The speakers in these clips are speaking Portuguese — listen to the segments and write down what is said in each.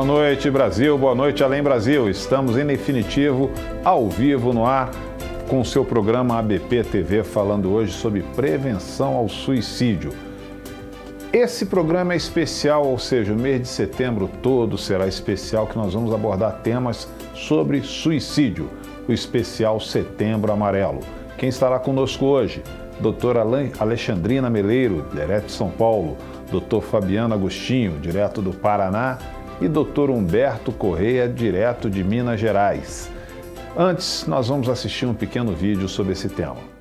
Boa noite, Brasil. Boa noite, Além Brasil. Estamos em definitivo, ao vivo, no ar, com o seu programa ABP TV, falando hoje sobre prevenção ao suicídio. Esse programa é especial, ou seja, o mês de setembro todo será especial, que nós vamos abordar temas sobre suicídio, o especial Setembro Amarelo. Quem estará conosco hoje? Doutora Alexandrina Meleiro, direto de São Paulo, doutor Fabiano Agostinho, direto do Paraná, e doutor Humberto Correia, direto de Minas Gerais. Antes, nós vamos assistir um pequeno vídeo sobre esse tema.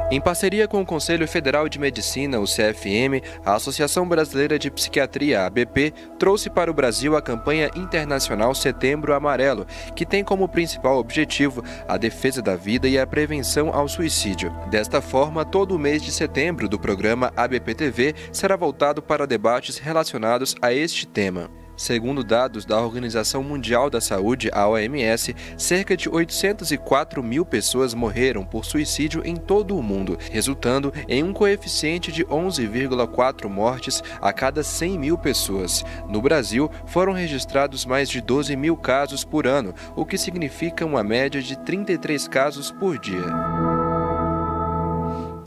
Em parceria com o Conselho Federal de Medicina, o CFM, a Associação Brasileira de Psiquiatria, a ABP, trouxe para o Brasil a campanha internacional Setembro Amarelo, que tem como principal objetivo a defesa da vida e a prevenção ao suicídio. Desta forma, todo o mês de setembro do programa ABP TV será voltado para debates relacionados a este tema. Segundo dados da Organização Mundial da Saúde, a OMS, cerca de 804 mil pessoas morreram por suicídio em todo o mundo, resultando em um coeficiente de 11,4 mortes a cada 100 mil pessoas. No Brasil, foram registrados mais de 12 mil casos por ano, o que significa uma média de 33 casos por dia.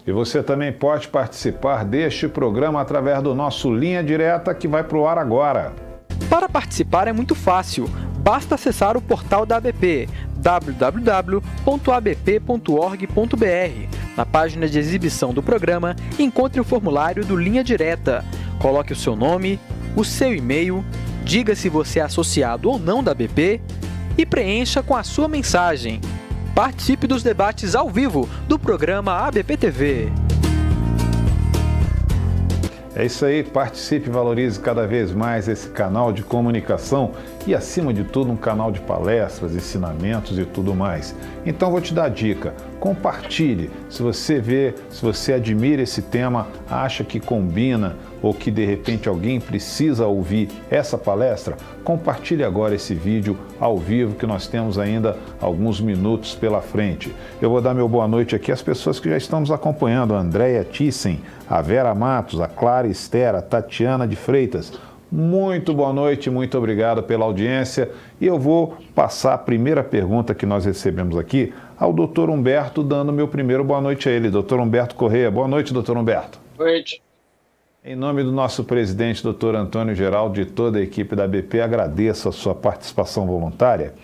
E você também pode participar deste programa através do nosso Linha Direta, que vai para o ar agora. Para participar é muito fácil, basta acessar o portal da ABP, www.abp.org.br. Na página de exibição do programa, encontre o formulário do Linha Direta. Coloque o seu nome, o seu e-mail, diga se você é associado ou não da ABP e preencha com a sua mensagem. Participe dos debates ao vivo do programa ABP TV. É isso aí, participe e valorize cada vez mais esse canal de comunicação e, acima de tudo, um canal de palestras, ensinamentos e tudo mais. Então, vou te dar a dica, compartilhe. Se você admira esse tema, acha que combina ou que, de repente, alguém precisa ouvir essa palestra, compartilhe agora esse vídeo ao vivo, que nós temos ainda alguns minutos pela frente. Eu vou dar meu boa noite aqui às pessoas que já estão nos acompanhando: a Andréia Thyssen, a Vera Matos, a Clara Esther, a Tatiana de Freitas. Muito boa noite, muito obrigado pela audiência. E eu vou passar a primeira pergunta que nós recebemos aqui ao doutor Humberto, dando meu primeiro boa noite a ele. Doutor Humberto Correia. Boa noite, doutor Humberto. Boa noite. Em nome do nosso presidente, doutor Antônio Geraldo, de toda a equipe da ABP, agradeço a sua participação voluntária.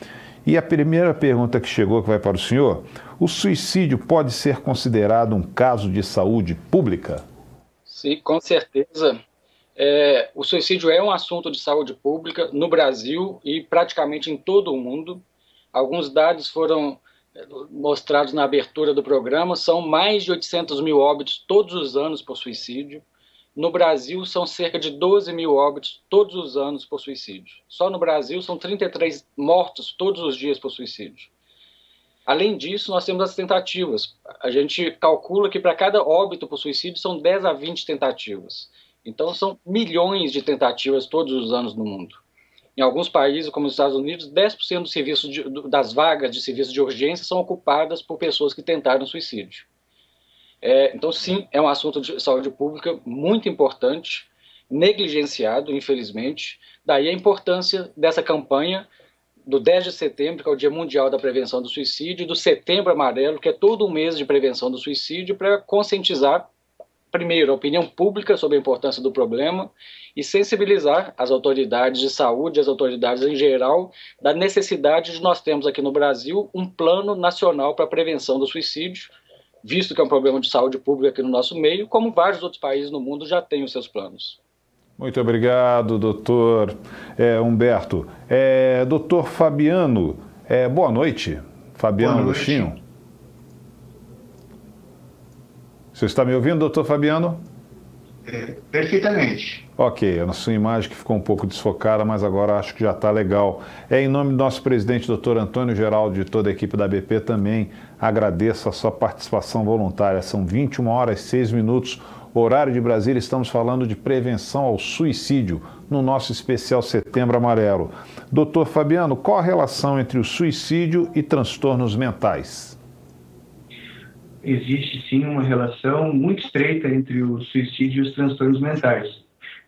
E a primeira pergunta que chegou, que vai para o senhor: o suicídio pode ser considerado um caso de saúde pública? Sim, com certeza. O suicídio é um assunto de saúde pública no Brasil e praticamente em todo o mundo. Alguns dados foram mostrados na abertura do programa. São mais de 800 mil óbitos todos os anos por suicídio. No Brasil, são cerca de 12 mil óbitos todos os anos por suicídio. Só no Brasil, são 33 mortos todos os dias por suicídio. Além disso, nós temos as tentativas. A gente calcula que para cada óbito por suicídio são 10 a 20 tentativas. Então, são milhões de tentativas todos os anos no mundo. Em alguns países, como os Estados Unidos, 10% das vagas de serviço de urgência são ocupadas por pessoas que tentaram suicídio. Então, sim, é um assunto de saúde pública muito importante, negligenciado, infelizmente. Daí a importância dessa campanha do 10 de setembro, que é o Dia Mundial da Prevenção do Suicídio, e do Setembro Amarelo, que é todo um mês de prevenção do suicídio, para conscientizar, primeiro, a opinião pública sobre a importância do problema e sensibilizar as autoridades de saúde, as autoridades em geral, da necessidade de nós termos aqui no Brasil um plano nacional para a prevenção do suicídio, visto que é um problema de saúde pública aqui no nosso meio, como vários outros países no mundo já têm os seus planos. Muito obrigado, doutor Humberto. Doutor Fabiano, boa noite. Fabiano Agostinho. Você está me ouvindo, doutor Fabiano? Perfeitamente. Ok, a sua imagem que ficou um pouco desfocada, mas agora acho que já está legal. Em nome do nosso presidente, doutor Antônio Geraldo, de toda a equipe da ABP, também agradeço a sua participação voluntária. São 21 horas e 6 minutos, horário de Brasília. Estamos falando de prevenção ao suicídio no nosso especial Setembro Amarelo. Doutor Fabiano, qual a relação entre o suicídio e transtornos mentais? Existe sim uma relação muito estreita entre o suicídio e os transtornos mentais.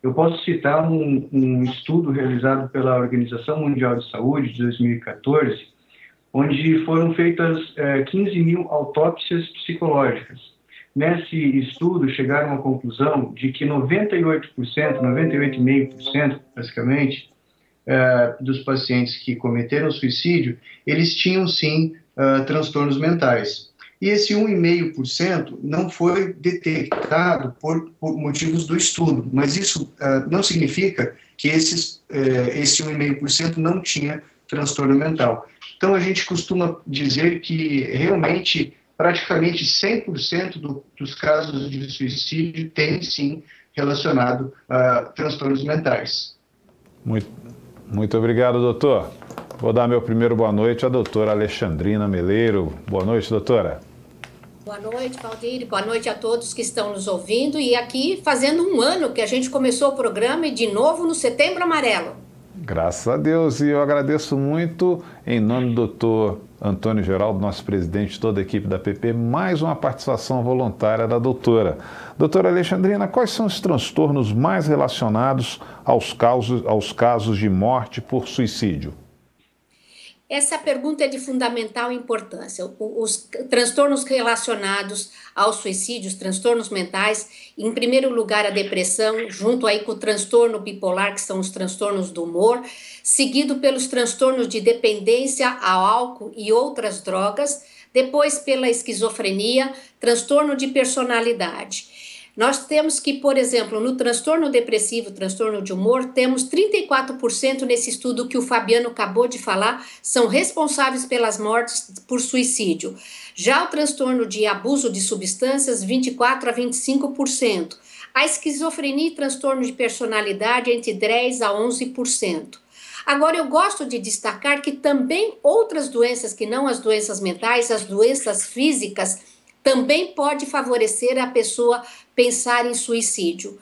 Eu posso citar um estudo realizado pela Organização Mundial de Saúde de 2014, onde foram feitas 15 mil autópsias psicológicas. Nesse estudo, chegaram à conclusão de que 98%, 98,5% basicamente, dos pacientes que cometeram suicídio, eles tinham sim transtornos mentais. E esse 1,5% não foi detectado por motivos do estudo, mas isso não significa que esse 1,5% não tinha transtorno mental. Então, a gente costuma dizer que realmente praticamente 100% dos casos de suicídio tem sim relacionado a transtornos mentais. Muito obrigado, doutor. Vou dar meu primeiro boa noite à doutora Alexandrina Meleiro. Boa noite, doutora. Boa noite, Valdir. Boa noite a todos que estão nos ouvindo. E aqui fazendo um ano que a gente começou o programa e de novo no Setembro Amarelo. Graças a Deus. E eu agradeço muito, em nome do doutor Antônio Geraldo, nosso presidente de toda a equipe da PP, mais uma participação voluntária da doutora. Doutora Alexandrina, quais são os transtornos mais relacionados aos casos de morte por suicídio? Essa pergunta é de fundamental importância. Os transtornos relacionados ao suicídio, os transtornos mentais, em primeiro lugar a depressão, junto aí com o transtorno bipolar, que são os transtornos do humor, seguido pelos transtornos de dependência ao álcool e outras drogas, depois pela esquizofrenia, transtorno de personalidade. Nós temos que, por exemplo, no transtorno depressivo, transtorno de humor, temos 34% nesse estudo que o Fabiano acabou de falar, são responsáveis pelas mortes por suicídio. Já o transtorno de abuso de substâncias, 24% a 25%. A esquizofrenia e transtorno de personalidade, entre 10% a 11%. Agora, eu gosto de destacar que também outras doenças, que não as doenças mentais, as doenças físicas, também pode favorecer a pessoa pensar em suicídio.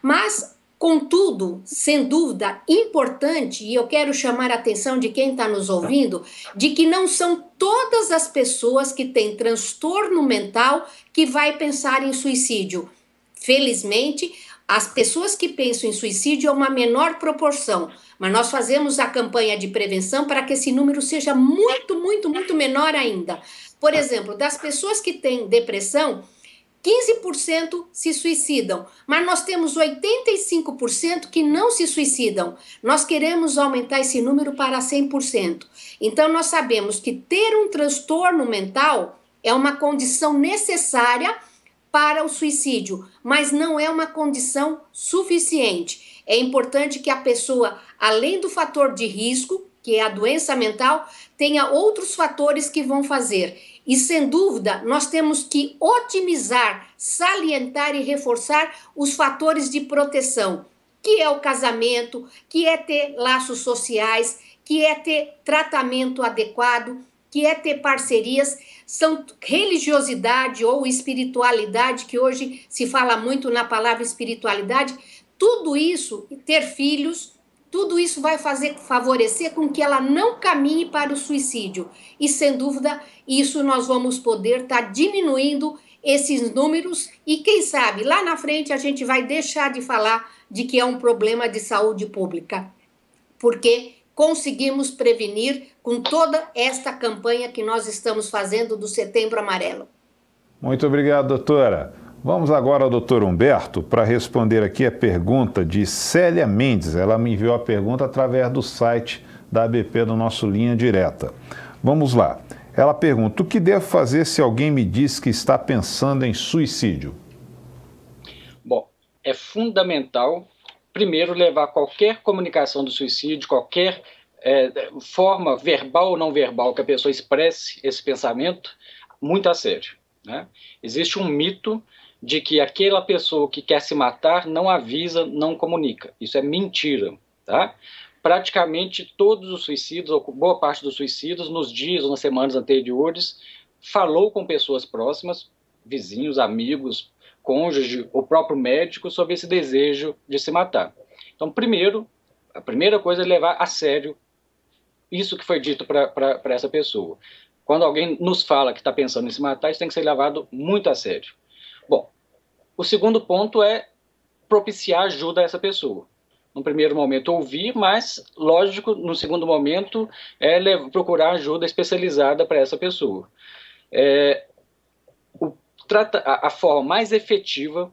Mas, contudo, sem dúvida, importante, e eu quero chamar a atenção de quem está nos ouvindo, de que não são todas as pessoas que têm transtorno mental que vai pensar em suicídio. Felizmente, as pessoas que pensam em suicídio é uma menor proporção, mas nós fazemos a campanha de prevenção para que esse número seja muito menor ainda. Por exemplo, das pessoas que têm depressão, 15% se suicidam, mas nós temos 85% que não se suicidam. Nós queremos aumentar esse número para 100%. Então, nós sabemos que ter um transtorno mental é uma condição necessária para o suicídio, mas não é uma condição suficiente. É importante que a pessoa, além do fator de risco, que é a doença mental, tenha outros fatores que vão fazer. E, sem dúvida, nós temos que otimizar, salientar e reforçar os fatores de proteção, que é o casamento, que é ter laços sociais, que é ter tratamento adequado, que é ter parcerias, são religiosidade ou espiritualidade, que hoje se fala muito na palavra espiritualidade, tudo isso, ter filhos, tudo isso vai favorecer com que ela não caminhe para o suicídio. E, sem dúvida, isso nós vamos poder estar diminuindo esses números e, quem sabe, lá na frente a gente vai deixar de falar de que é um problema de saúde pública, porque conseguimos prevenir com toda esta campanha que nós estamos fazendo do Setembro Amarelo. Muito obrigado, doutora. Vamos agora ao doutor Humberto para responder aqui a pergunta de Célia Mendes. Ela me enviou a pergunta através do site da ABP do nosso Linha Direta. Vamos lá. Ela pergunta: o que devo fazer se alguém me diz que está pensando em suicídio? Bom, é fundamental, primeiro, levar qualquer comunicação do suicídio, qualquer forma verbal ou não verbal que a pessoa expresse esse pensamento, muito a sério, né? Existe um mito de que aquela pessoa que quer se matar não avisa, não comunica. Isso é mentira, tá? Praticamente todos os suicídios, ou boa parte dos suicídios, nos dias ou nas semanas anteriores, falou com pessoas próximas, vizinhos, amigos, cônjuge, o próprio médico, sobre esse desejo de se matar. Então, primeiro, a primeira coisa é levar a sério isso que foi dito para essa pessoa. Quando alguém nos fala que está pensando em se matar, isso tem que ser levado muito a sério. Bom, o segundo ponto é propiciar ajuda a essa pessoa. No primeiro momento ouvir, mas, lógico, no segundo momento procurar ajuda especializada para essa pessoa. A forma mais efetiva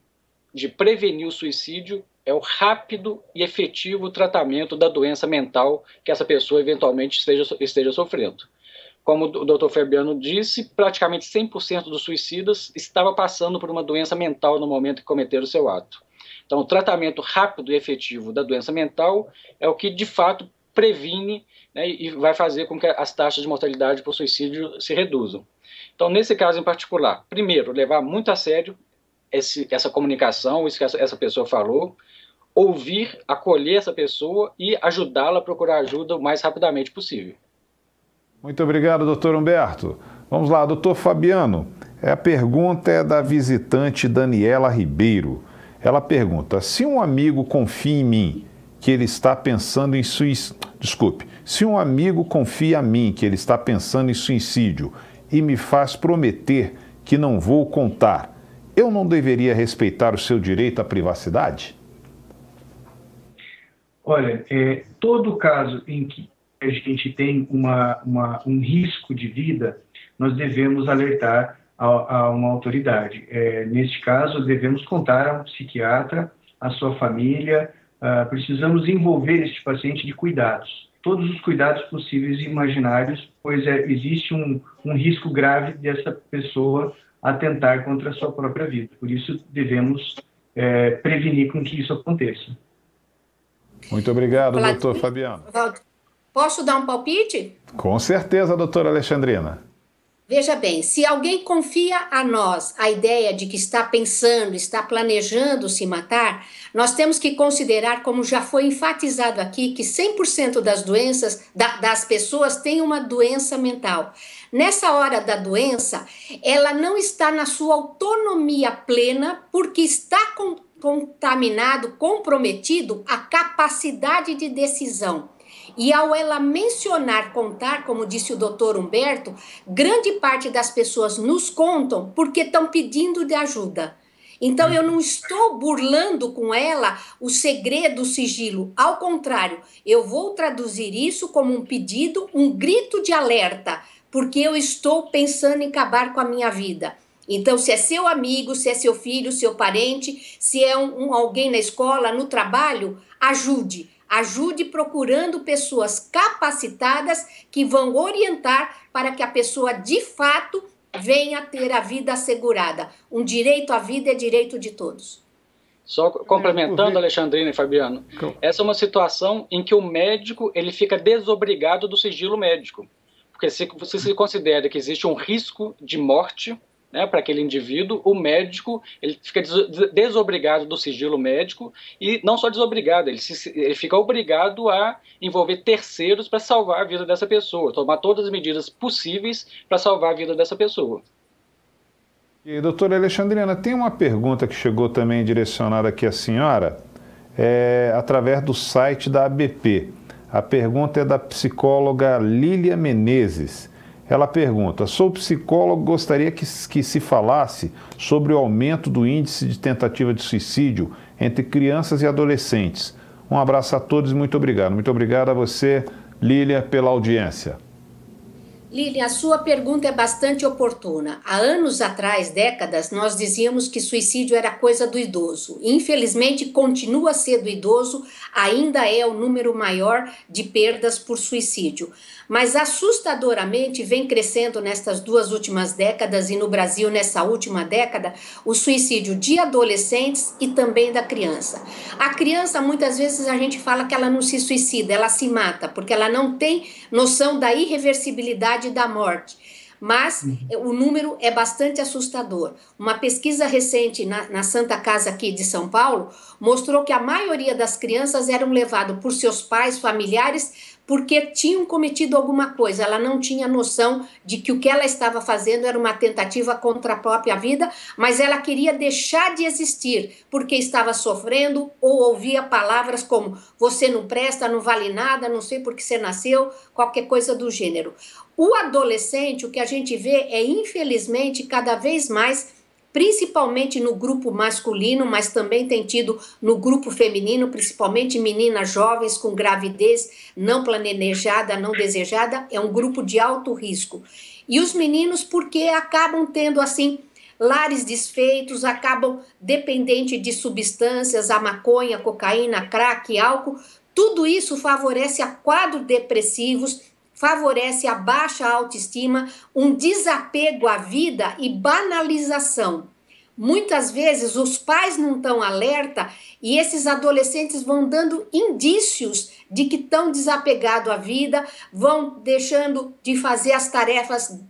de prevenir o suicídio é o rápido e efetivo tratamento da doença mental que essa pessoa eventualmente esteja sofrendo. Como o Dr. Fabiano disse, praticamente 100% dos suicidas estava passando por uma doença mental no momento que cometeram o seu ato. Então, o tratamento rápido e efetivo da doença mental é o que, de fato, previne, né, e vai fazer com que as taxas de mortalidade por suicídio se reduzam. Então, nesse caso em particular, primeiro, levar muito a sério essa comunicação, isso que essa pessoa falou, ouvir, acolher essa pessoa e ajudá-la a procurar ajuda o mais rapidamente possível. Muito obrigado, doutor Humberto. Vamos lá, doutor Fabiano. A pergunta é da visitante Daniela Ribeiro. Ela pergunta: se um amigo confia em mim que ele está pensando em suicídio... Se um amigo confia a mim que ele está pensando em suicídio e me faz prometer que não vou contar, eu não deveria respeitar o seu direito à privacidade? Olha, todo caso em que a gente tem um risco de vida, nós devemos alertar a uma autoridade. Neste caso, devemos contar a um psiquiatra, a sua família, precisamos envolver este paciente de cuidados, todos os cuidados possíveis e imaginários, pois existe um risco grave dessa pessoa atentar contra a sua própria vida. Por isso, devemos prevenir com que isso aconteça. Muito obrigado, doutor Fabiano. Posso dar um palpite? Com certeza, doutora Alexandrina. Veja bem, se alguém confia a nós a ideia de que está pensando, está planejando se matar, nós temos que considerar, como já foi enfatizado aqui, que 100% das doenças, das pessoas têm uma doença mental. Nessa hora da doença, ela não está na sua autonomia plena porque está contaminado, comprometido a capacidade de decisão. E ao ela mencionar, contar, como disse o doutor Humberto, grande parte das pessoas nos contam porque estão pedindo de ajuda. Então, eu não estou burlando com ela o segredo, o sigilo. Ao contrário, eu vou traduzir isso como um pedido, um grito de alerta, porque eu estou pensando em acabar com a minha vida. Então, se é seu amigo, se é seu filho, seu parente, se é alguém na escola, no trabalho, ajude. Ajude procurando pessoas capacitadas que vão orientar para que a pessoa, de fato, venha ter a vida assegurada. Um direito à vida é direito de todos. Só complementando, Alexandrina e Fabiano, essa é uma situação em que o médico ele fica desobrigado do sigilo médico. Porque se você se considera que existe um risco de morte, né, para aquele indivíduo, o médico ele fica desobrigado do sigilo médico e não só desobrigado, ele fica obrigado a envolver terceiros para salvar a vida dessa pessoa, tomar todas as medidas possíveis para salvar a vida dessa pessoa. E, doutora Alexandrina, tem uma pergunta que chegou também direcionada aqui à senhora, através do site da ABP. A pergunta é da psicóloga Lília Menezes. Ela pergunta: sou psicólogo, gostaria que se falasse sobre o aumento do índice de tentativa de suicídio entre crianças e adolescentes. Um abraço a todos e muito obrigado. Muito obrigado a você, Lília, pela audiência. Lília, a sua pergunta é bastante oportuna. Há anos atrás, décadas, nós dizíamos que suicídio era coisa do idoso. Infelizmente, continua a ser do idoso, ainda é o número maior de perdas por suicídio. Mas assustadoramente vem crescendo nestas duas últimas décadas e no Brasil nessa última década o suicídio de adolescentes e também da criança. A criança, muitas vezes a gente fala que ela não se suicida, ela se mata, porque ela não tem noção da irreversibilidade da morte. Mas o número é bastante assustador. Uma pesquisa recente na Santa Casa aqui de São Paulo mostrou que a maioria das crianças eram levadas por seus pais, familiares, porque tinham cometido alguma coisa. Ela não tinha noção de que o que ela estava fazendo era uma tentativa contra a própria vida, mas ela queria deixar de existir, porque estava sofrendo ou ouvia palavras como você não presta, não vale nada, não sei por que você nasceu, qualquer coisa do gênero. O adolescente, o que a gente vê é, infelizmente, cada vez mais principalmente no grupo masculino, mas também tem tido no grupo feminino, principalmente meninas jovens com gravidez não planejada, não desejada, é um grupo de alto risco. E os meninos, porque acabam tendo, assim, lares desfeitos, acabam dependentes de substâncias, a maconha, a cocaína, crack, álcool, tudo isso favorece a quadros depressivos, favorece a baixa autoestima, um desapego à vida e banalização. Muitas vezes os pais não estão alerta e esses adolescentes vão dando indícios de que estão desapegados à vida, vão deixando de fazer as tarefas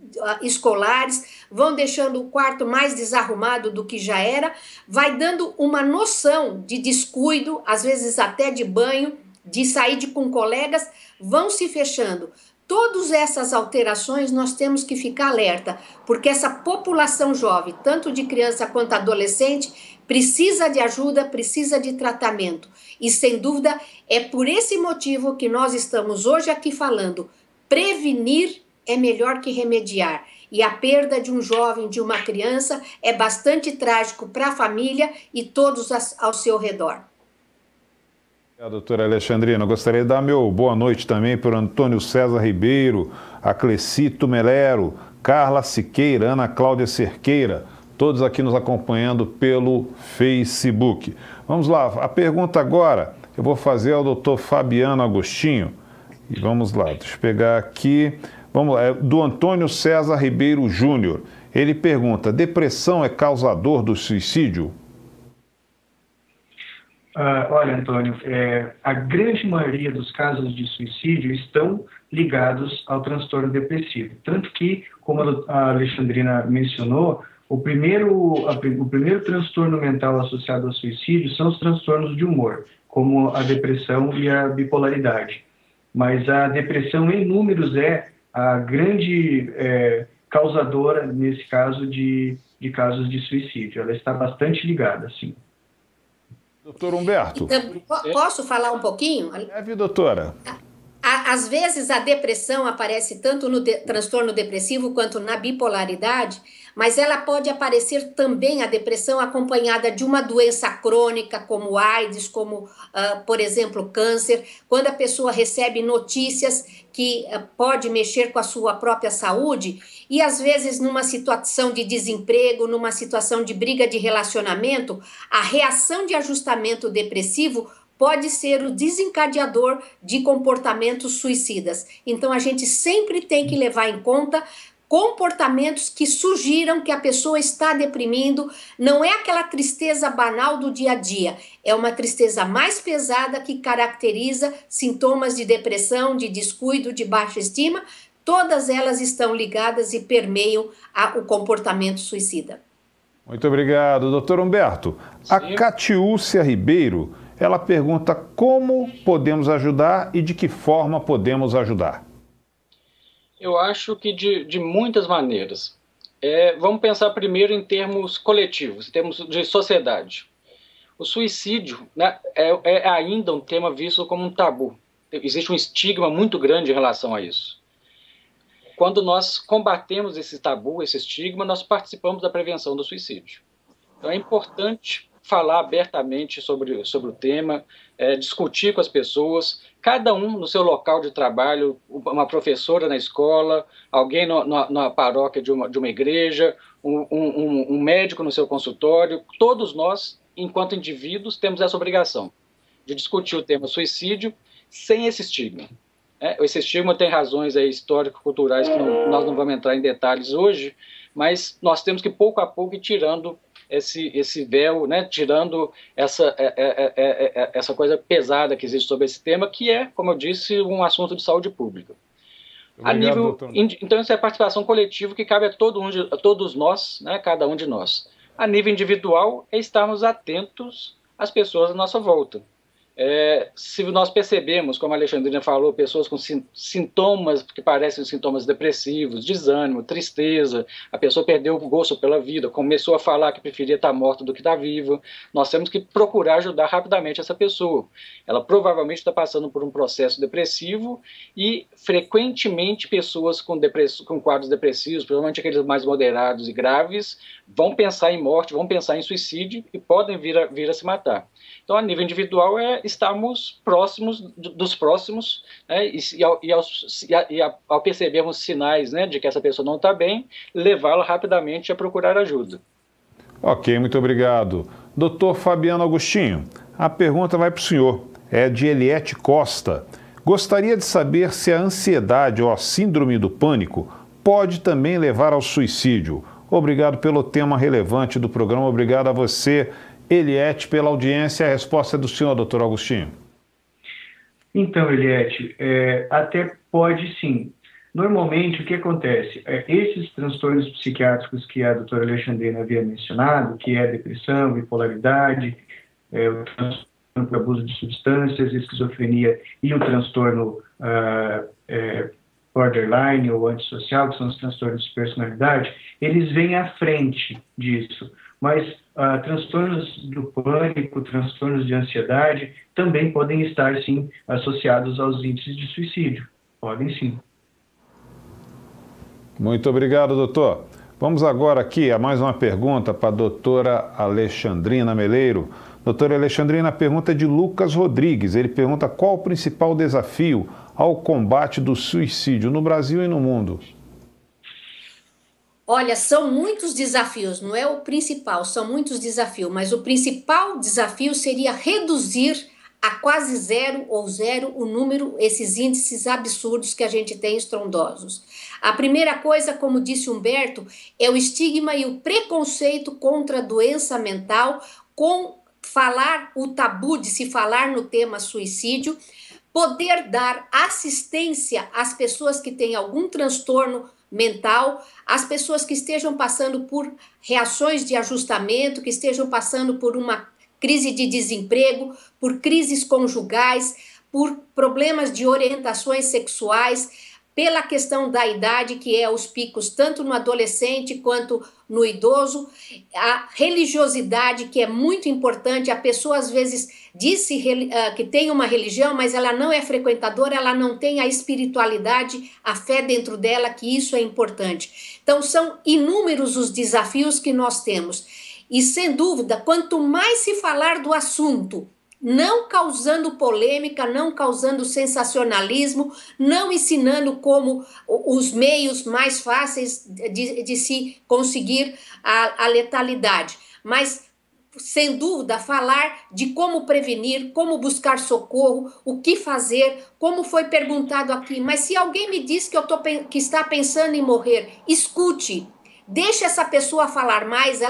escolares, vão deixando o quarto mais desarrumado do que já era, vai dando uma noção de descuido, às vezes até de banho, de sair com colegas, vão se fechando. Todas essas alterações nós temos que ficar alerta, porque essa população jovem, tanto de criança quanto adolescente, precisa de ajuda, precisa de tratamento. E, sem dúvida, é por esse motivo que nós estamos hoje aqui falando. Prevenir é melhor que remediar. E a perda de um jovem, de uma criança, é bastante trágico para a família e todos ao seu redor. Doutora Alexandrina, eu gostaria de dar meu boa noite também para o Antônio César Ribeiro, a Clecito Melero, Carla Siqueira, Ana Cláudia Cerqueira, todos aqui nos acompanhando pelo Facebook. Vamos lá, a pergunta agora eu vou fazer ao doutor Fabiano Agostinho. E vamos lá, deixa eu pegar aqui, vamos lá, é do Antônio César Ribeiro Júnior. Ele pergunta, depressão é causador do suicídio? Olha, Antônio, a grande maioria dos casos de suicídio estão ligados ao transtorno depressivo. Tanto que, como a Alexandrina mencionou, o primeiro transtorno mental associado ao suicídio são os transtornos de humor, como a depressão e a bipolaridade. Mas a depressão, em números, é a grande causadora, nesse caso, de casos de suicídio. Ela está bastante ligada, sim. Doutor Humberto. Então, posso falar um pouquinho? Doutora. Às vezes a depressão aparece tanto no transtorno depressivo quanto na bipolaridade, mas ela pode aparecer também, a depressão, acompanhada de uma doença crônica, como AIDS, como, por exemplo, câncer, quando a pessoa recebe notícias que pode mexer com a sua própria saúde, e às vezes numa situação de desemprego, numa situação de briga de relacionamento, a reação de ajustamento depressivo pode ser o desencadeador de comportamentos suicidas. Então, a gente sempre tem que levar em conta comportamentos que sugiram que a pessoa está deprimindo. Não é aquela tristeza banal do dia a dia, é uma tristeza mais pesada que caracteriza sintomas de depressão, de descuido, de baixa estima. Todas elas estão ligadas e permeiam o comportamento suicida. Muito obrigado, doutor Humberto. Sim. A Catiúcia Ribeiro, ela pergunta como podemos ajudar e de que forma podemos ajudar. Eu acho que de muitas maneiras. Vamos pensar primeiro em termos coletivos, em termos de sociedade. O suicídio, né, é ainda um tema visto como um tabu. Existe um estigma muito grande em relação a isso. Quando nós combatemos esse tabu, esse estigma, nós participamos da prevenção do suicídio. Então é importante falar abertamente sobre o tema, discutir com as pessoas, cada um no seu local de trabalho, uma professora na escola, alguém na paróquia de uma igreja, um médico no seu consultório. Todos nós, enquanto indivíduos, temos essa obrigação de discutir o tema suicídio sem esse estigma. Esse estigma tem razões histórico-culturais que nós não vamos entrar em detalhes hoje, mas nós temos que, pouco a pouco, ir tirando esse véu, né, tirando essa coisa pesada que existe sobre esse tema, que é, como eu disse, um assunto de saúde pública. Obrigado, então, isso é a participação coletiva que cabe a todos nós, né, cada um de nós. A nível individual, é estarmos atentos às pessoas à nossa volta. Se nós percebemos, como a Alexandrina falou, pessoas com sintomas que parecem sintomas depressivos, desânimo, tristeza, a pessoa perdeu o gosto pela vida, começou a falar que preferia estar morta do que estar viva, nós temos que procurar ajudar rapidamente essa pessoa. Ela provavelmente está passando por um processo depressivo e, frequentemente, pessoas com quadros depressivos, provavelmente aqueles mais moderados e graves, vão pensar em morte, vão pensar em suicídio e podem vir a se matar. Então, a nível individual, estarmos próximos dos próximos, né, e ao percebermos sinais, né, de que essa pessoa não está bem, levá-la rapidamente a procurar ajuda. Ok, muito obrigado. Doutor Fabiano Agostinho, a pergunta vai para o senhor. É de Eliette Costa. Gostaria de saber se a ansiedade ou a síndrome do pânico pode também levar ao suicídio. Obrigado pelo tema relevante do programa. Obrigado a você, Eliette, pela audiência. A resposta é do senhor, doutor Agostinho. Então, Eliette, até pode sim. Normalmente, o que acontece? Esses transtornos psiquiátricos que a doutora Alexandrina havia mencionado, que é depressão, bipolaridade, o transtorno por abuso de substâncias, esquizofrenia e o transtorno borderline ou antissocial, que são os transtornos de personalidade, eles vêm à frente disso. Mas transtornos do pânico, transtornos de ansiedade, também podem estar, sim, associados aos índices de suicídio. Podem, sim. Muito obrigado, doutor. Vamos agora aqui a mais uma pergunta para a doutora Alexandrina Meleiro. Doutora Alexandrina, a pergunta é de Lucas Rodrigues. Ele pergunta qual o principal desafio ao combate do suicídio no Brasil e no mundo. Olha, são muitos desafios, não é o principal, são muitos desafios, mas o principal desafio seria reduzir a quase zero ou zero o número, esses índices absurdos que a gente tem estrondosos. A primeira coisa, como disse Humberto, é o estigma e o preconceito contra a doença mental, com o tabu de se falar no tema suicídio, poder dar assistência às pessoas que têm algum transtorno mental, às pessoas que estejam passando por reações de ajustamento, que estejam passando por uma crise de desemprego, por crises conjugais, por problemas de orientações sexuais, pela questão da idade, que é os picos tanto no adolescente quanto no idoso, a religiosidade, que é muito importante. A pessoa às vezes diz que tem uma religião, mas ela não é frequentadora, ela não tem a espiritualidade, a fé dentro dela, que isso é importante. Então são inúmeros os desafios que nós temos. E sem dúvida, quanto mais se falar do assunto, não causando polêmica, não causando sensacionalismo, não ensinando como os meios mais fáceis de se conseguir a letalidade, mas, sem dúvida, falar de como prevenir, como buscar socorro, o que fazer, como foi perguntado aqui. Mas se alguém me diz que está pensando em morrer, escute. Deixa essa pessoa falar mais,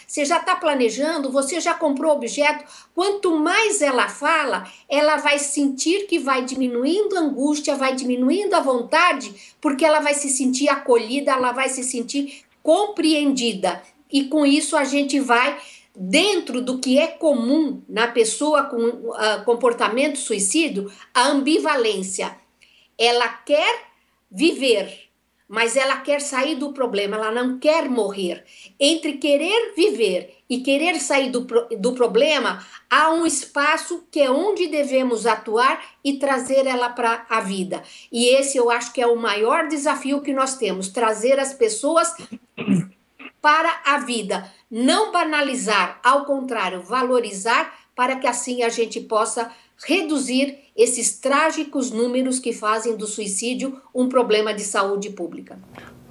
você já está planejando, você já comprou objeto. Quanto mais ela fala, ela vai sentir que vai diminuindo a angústia, vai diminuindo a vontade, porque ela vai se sentir acolhida, ela vai se sentir compreendida. E com isso a gente vai, dentro do que é comum na pessoa com comportamento suicídio, a ambivalência. Ela quer viver, mas ela quer sair do problema, ela não quer morrer. Entre querer viver e querer sair do problema, há um espaço que é onde devemos atuar e trazer ela para a vida. E esse eu acho que é o maior desafio que nós temos, trazer as pessoas para a vida. Não banalizar, ao contrário, valorizar, para que assim a gente possa reduzir esses trágicos números que fazem do suicídio um problema de saúde pública.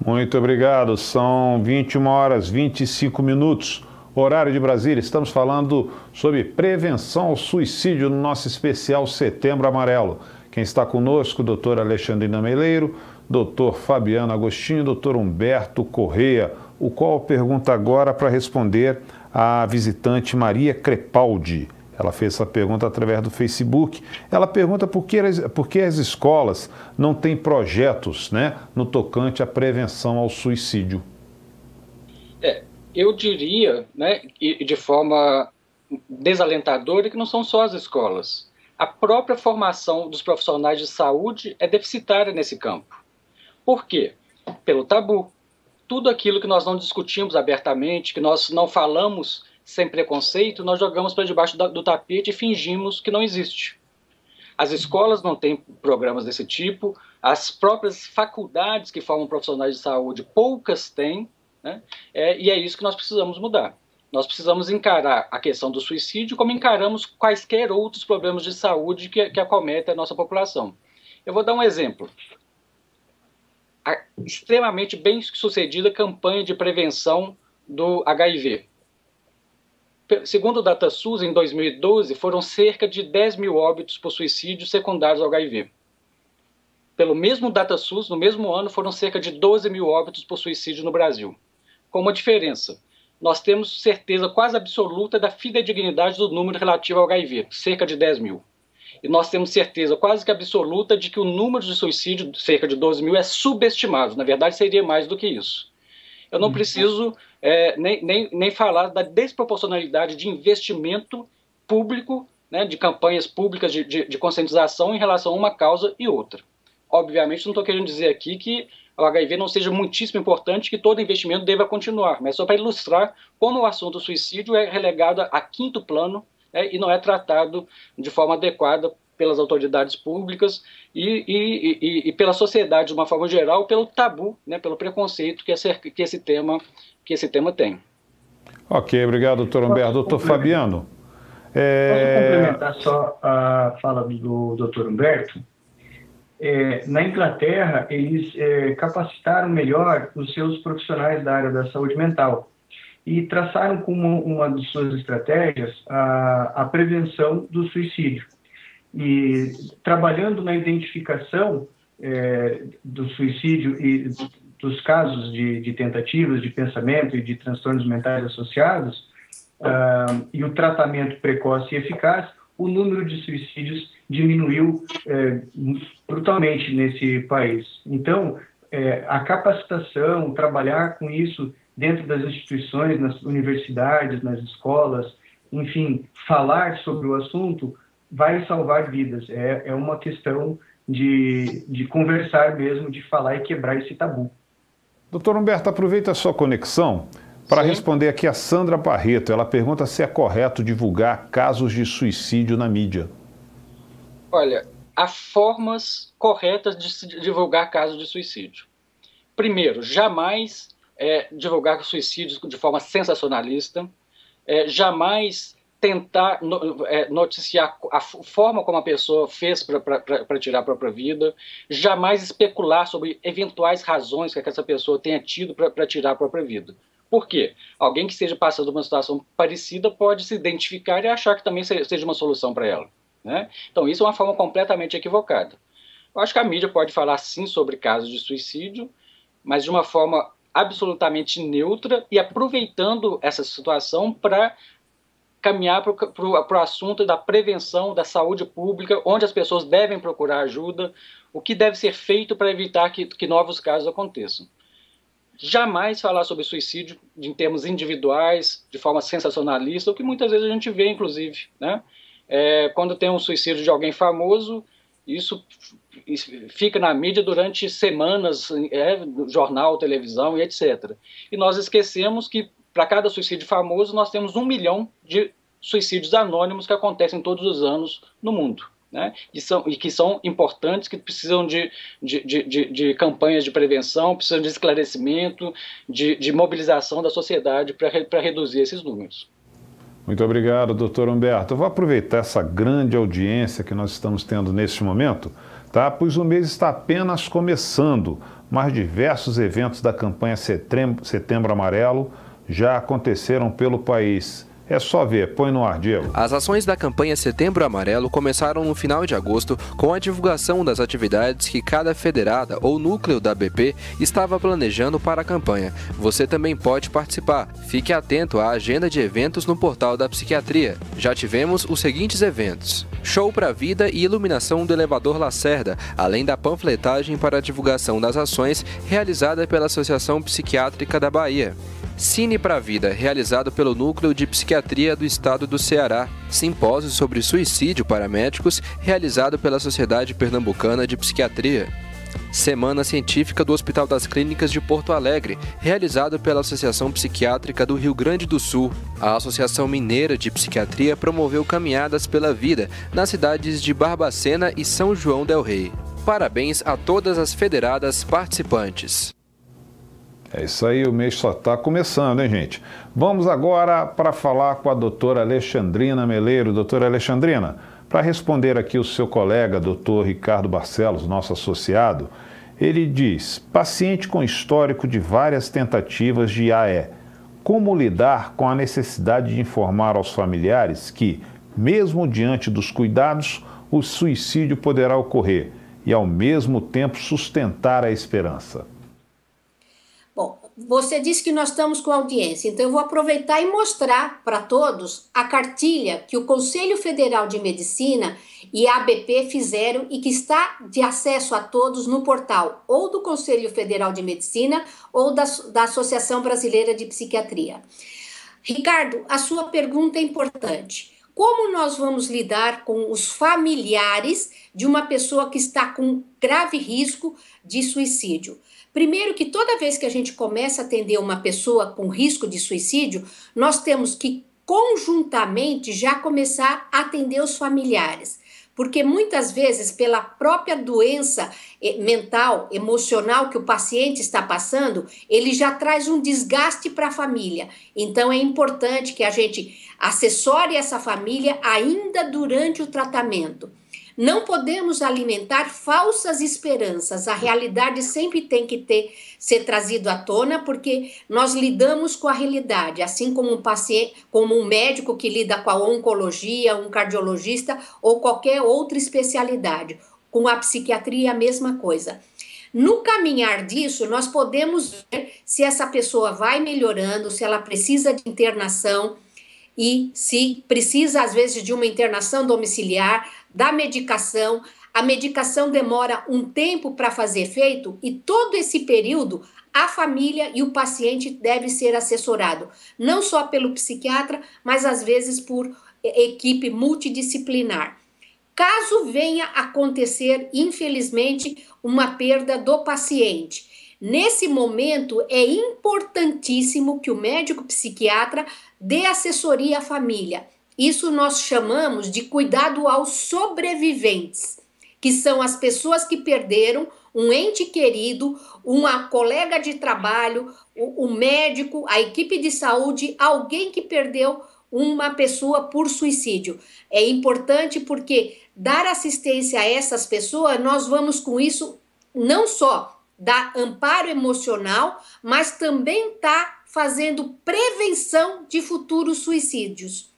Muito obrigado. São 21h25, horário de Brasília. Estamos falando sobre prevenção ao suicídio no nosso especial Setembro Amarelo. Quem está conosco, doutor Alexandrina Meleiro, doutor Fabiano Agostinho, doutor Humberto Correia, o qual pergunta agora para responder a visitante Maria Crepaldi. Ela fez essa pergunta através do Facebook. Ela pergunta por que as escolas não têm projetos, né, no tocante à prevenção ao suicídio. Eu diria, né, de forma desalentadora, que não são só as escolas. a própria formação dos profissionais de saúde é deficitária nesse campo. Por quê? Pelo tabu. Tudo aquilo que nós não discutimos abertamente, que nós não falamos sem preconceito, nós jogamos para debaixo do tapete e fingimos que não existe. As escolas não têm programas desse tipo, as próprias faculdades que formam profissionais de saúde, poucas têm, né? E é isso que nós precisamos mudar. Nós precisamos encarar a questão do suicídio como encaramos quaisquer outros problemas de saúde que acometem a nossa população. Eu vou dar um exemplo. A extremamente bem sucedida campanha de prevenção do HIV. Segundo o DataSUS, em 2012, foram cerca de 10 mil óbitos por suicídio secundários ao HIV. Pelo mesmo DataSUS, no mesmo ano, foram cerca de 12 mil óbitos por suicídio no Brasil. Com uma diferença, nós temos certeza quase absoluta da fidedignidade do número relativo ao HIV, cerca de 10 mil. E nós temos certeza quase que absoluta de que o número de suicídio, cerca de 12 mil, é subestimado. Na verdade, seria mais do que isso. Eu não preciso nem falar da desproporcionalidade de investimento público, né, de campanhas públicas de conscientização em relação a uma causa e outra. Obviamente, não estou querendo dizer aqui que o HIV não seja muitíssimo importante, que todo investimento deva continuar, mas só para ilustrar como o assunto do suicídio é relegado a quinto plano, e não é tratado de forma adequada pelas autoridades públicas e pela sociedade de uma forma geral, pelo tabu, né, pelo preconceito que esse tema tem. Ok, obrigado, doutor Humberto. Doutor Fabiano. Posso complementar só a fala do doutor Humberto? Na Inglaterra, eles capacitaram melhor os seus profissionais da área da saúde mental e traçaram como uma de suas estratégias a prevenção do suicídio. E trabalhando na identificação do suicídio e dos casos de tentativas de pensamento e de transtornos mentais associados, e o tratamento precoce e eficaz, o número de suicídios diminuiu brutalmente nesse país. Então, a capacitação, trabalhar com isso dentro das instituições, nas universidades, nas escolas, enfim, falar sobre o assunto vai salvar vidas. É uma questão de conversar mesmo, de falar e quebrar esse tabu. Doutor Humberto, aproveita a sua conexão para responder aqui a Sandra Barreto. Ela pergunta se é correto divulgar casos de suicídio na mídia. Olha, há formas corretas de se divulgar casos de suicídio. Primeiro, jamais divulgar suicídios de forma sensacionalista, jamais tentar noticiar a forma como a pessoa fez para tirar a própria vida, jamais especular sobre eventuais razões que essa pessoa tenha tido para tirar a própria vida. Por quê? Alguém que esteja passando uma situação parecida pode se identificar e achar que também seja uma solução para ela, né? Então isso é uma forma completamente equivocada. Eu acho que a mídia pode falar sim sobre casos de suicídio, mas de uma forma absolutamente neutra e aproveitando essa situação para caminhar para o assunto da prevenção, da saúde pública, onde as pessoas devem procurar ajuda, o que deve ser feito para evitar que novos casos aconteçam. Jamais falar sobre suicídio em termos individuais, de forma sensacionalista, o que muitas vezes a gente vê, inclusive, né? Quando tem um suicídio de alguém famoso, isso fica na mídia durante semanas, jornal, televisão e etc. E nós esquecemos que para cada suicídio famoso nós temos 1 milhão de suicídios anônimos que acontecem todos os anos no mundo, né? E que são importantes, que precisam de campanhas de prevenção, precisam de esclarecimento, de mobilização da sociedade para reduzir esses números. Muito obrigado, doutor Humberto. Eu vou aproveitar essa grande audiência que nós estamos tendo neste momento, tá? Pois o mês está apenas começando, mas diversos eventos da campanha Setembro Amarelo já aconteceram pelo país. É só ver, põe no ar, Diego. As ações da campanha Setembro Amarelo começaram no final de agosto com a divulgação das atividades que cada federada ou núcleo da BP estava planejando para a campanha. Você também pode participar. Fique atento à agenda de eventos no portal da psiquiatria. Já tivemos os seguintes eventos: show para a vida e iluminação do elevador Lacerda, além da panfletagem para a divulgação das ações realizada pela Associação Psiquiátrica da Bahia. Cine pra Vida, realizado pelo Núcleo de Psiquiatria do Estado do Ceará. Simpósio sobre suicídio para médicos, realizado pela Sociedade Pernambucana de Psiquiatria. Semana Científica do Hospital das Clínicas de Porto Alegre, realizado pela Associação Psiquiátrica do Rio Grande do Sul. A Associação Mineira de Psiquiatria promoveu caminhadas pela vida nas cidades de Barbacena e São João del Rei. Parabéns a todas as federadas participantes. É isso aí, o mês só está começando, hein, gente? Vamos agora para falar com a doutora Alexandrina Meleiro. Doutora Alexandrina, para responder aqui o seu colega, doutor Ricardo Barcelos, nosso associado, ele diz: paciente com histórico de várias tentativas de AE, como lidar com a necessidade de informar aos familiares que, mesmo diante dos cuidados, o suicídio poderá ocorrer e, ao mesmo tempo, sustentar a esperança? Bom, você disse que nós estamos com audiência, então eu vou aproveitar e mostrar para todos a cartilha que o Conselho Federal de Medicina e a ABP fizeram e que está de acesso a todos no portal ou do Conselho Federal de Medicina ou da Associação Brasileira de Psiquiatria. Ricardo, a sua pergunta é importante. Como nós vamos lidar com os familiares de uma pessoa que está com grave risco de suicídio? Primeiro que toda vez que a gente começa a atender uma pessoa com risco de suicídio, nós temos que conjuntamente já começar a atender os familiares. Porque muitas vezes, pela própria doença mental, emocional que o paciente está passando, ele já traz um desgaste para a família. Então é importante que a gente assessore essa família ainda durante o tratamento. Não podemos alimentar falsas esperanças. A realidade sempre tem que ser trazido à tona, porque nós lidamos com a realidade, assim como um paciente, como um médico que lida com a oncologia, um cardiologista ou qualquer outra especialidade. Com a psiquiatria, a mesma coisa. No caminhar disso, nós podemos ver se essa pessoa vai melhorando, se ela precisa de internação e se precisa, às vezes, de uma internação domiciliar, da medicação. A medicação demora um tempo para fazer efeito e todo esse período a família e o paciente deve ser assessorado, não só pelo psiquiatra, mas às vezes por equipe multidisciplinar. Caso venha acontecer, infelizmente, uma perda do paciente, nesse momento é importantíssimo que o médico psiquiatra dê assessoria à família. Isso nós chamamos de cuidado aos sobreviventes, que são as pessoas que perderam um ente querido, uma colega de trabalho, o médico, a equipe de saúde, alguém que perdeu uma pessoa por suicídio. É importante porque dar assistência a essas pessoas, nós vamos com isso não só dar amparo emocional, mas também fazendo prevenção de futuros suicídios.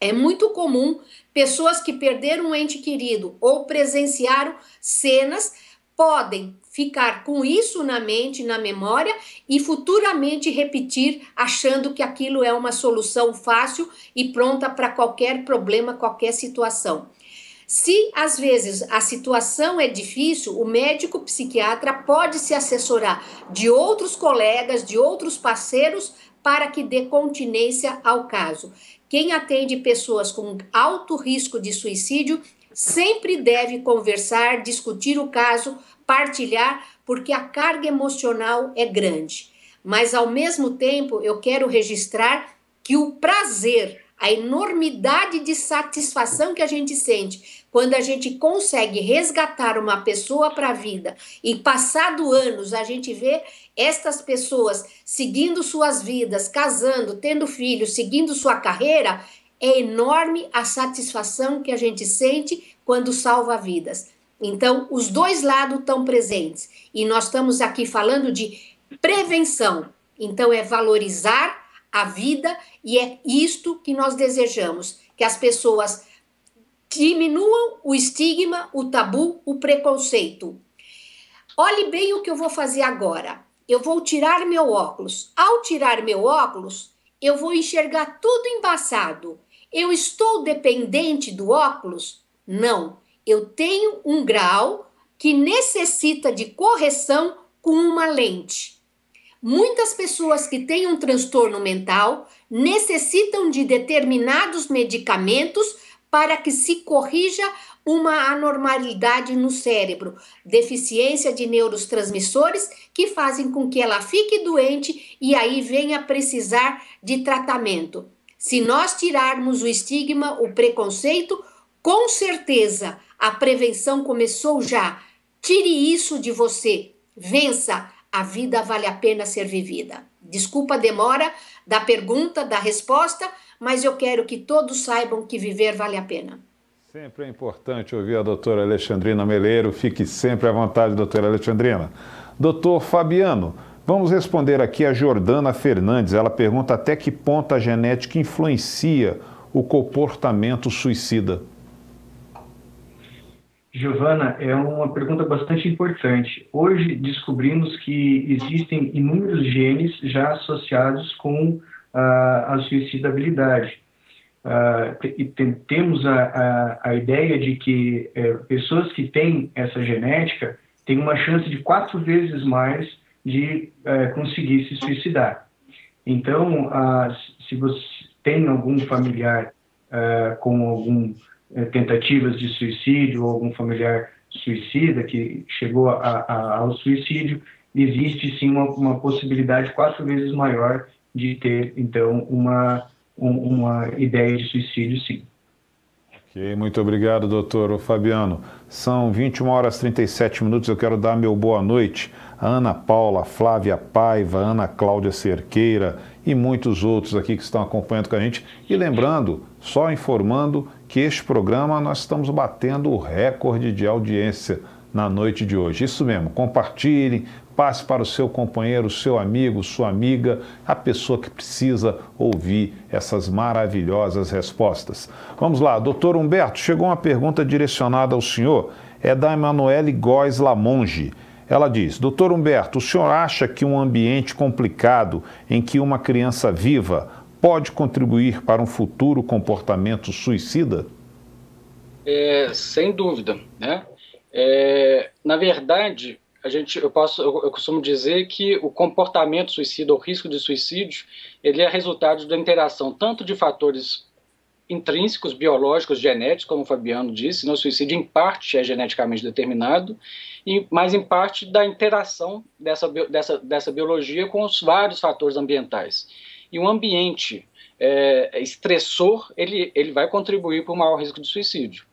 É muito comum pessoas que perderam um ente querido ou presenciaram cenas podem ficar com isso na mente, na memória e futuramente repetir achando que aquilo é uma solução fácil e pronta para qualquer problema, qualquer situação. Se às vezes a situação é difícil, o médico psiquiatra pode se assessorar de outros colegas, de outros parceiros para que dê continência ao caso. Quem atende pessoas com alto risco de suicídio sempre deve conversar, discutir o caso, partilhar, porque a carga emocional é grande. Mas, ao mesmo tempo, eu quero registrar que o prazer, a enormidade de satisfação que a gente sente quando a gente consegue resgatar uma pessoa para a vida e, passado anos, a gente vê estas pessoas seguindo suas vidas, casando, tendo filhos, seguindo sua carreira, é enorme a satisfação que a gente sente quando salva vidas. Então, os dois lados estão presentes e nós estamos aqui falando de prevenção. Então, é valorizar a vida e é isto que nós desejamos, que as pessoas diminuam o estigma, o tabu, o preconceito. Olhe bem o que eu vou fazer agora. Eu vou tirar meu óculos. Ao tirar meu óculos, eu vou enxergar tudo embaçado. Eu estou dependente do óculos? Não. Eu tenho um grau que necessita de correção com uma lente. Muitas pessoas que têm um transtorno mental necessitam de determinados medicamentos para que se corrija uma anormalidade no cérebro, deficiência de neurotransmissores que fazem com que ela fique doente e aí venha precisar de tratamento. Se nós tirarmos o estigma, o preconceito, com certeza a prevenção começou já. Tire isso de você, vença, a vida vale a pena ser vivida. Desculpa a demora da pergunta, da resposta, mas eu quero que todos saibam que viver vale a pena. Sempre é importante ouvir a doutora Alexandrina Meleiro. Fique sempre à vontade, doutora Alexandrina. Doutor Fabiano, vamos responder aqui a Jordana Fernandes. Ela pergunta até que ponto a genética influencia o comportamento suicida. Giovana, é uma pergunta bastante importante. Hoje descobrimos que existem inúmeros genes já associados com a suicidabilidade. Temos a ideia de que pessoas que têm essa genética têm uma chance de 4 vezes mais de conseguir se suicidar. Então, se você tem algum familiar com algum tentativas de suicídio ou algum familiar suicida que chegou ao suicídio, existe sim uma possibilidade 4 vezes maior de ter, então, uma ideia de suicídio, sim. Ok, muito obrigado, doutor Fabiano. São 21h37. Eu quero dar meu boa noite a Ana Paula, Flávia Paiva, Ana Cláudia Cerqueira e muitos outros aqui que estão acompanhando com a gente. E lembrando, só informando que este programa nós estamos batendo o recorde de audiência na noite de hoje. Isso mesmo, compartilhe, passe para o seu companheiro, seu amigo, sua amiga, a pessoa que precisa ouvir essas maravilhosas respostas. Vamos lá, doutor Humberto, chegou uma pergunta direcionada ao senhor, é da Emanuele Góes Lamonge. Ela diz, doutor Humberto, o senhor acha que um ambiente complicado em que uma criança viva pode contribuir para um futuro comportamento suicida? Sem dúvida, né? Na verdade, eu costumo dizer que o comportamento suicida, o risco de suicídio, ele é resultado da interação tanto de fatores intrínsecos, biológicos, genéticos, como o Fabiano disse, né? O suicídio em parte é geneticamente determinado, mas em parte da interação dessa biologia com os vários fatores ambientais. E um ambiente estressor, ele vai contribuir para o maior risco de suicídio.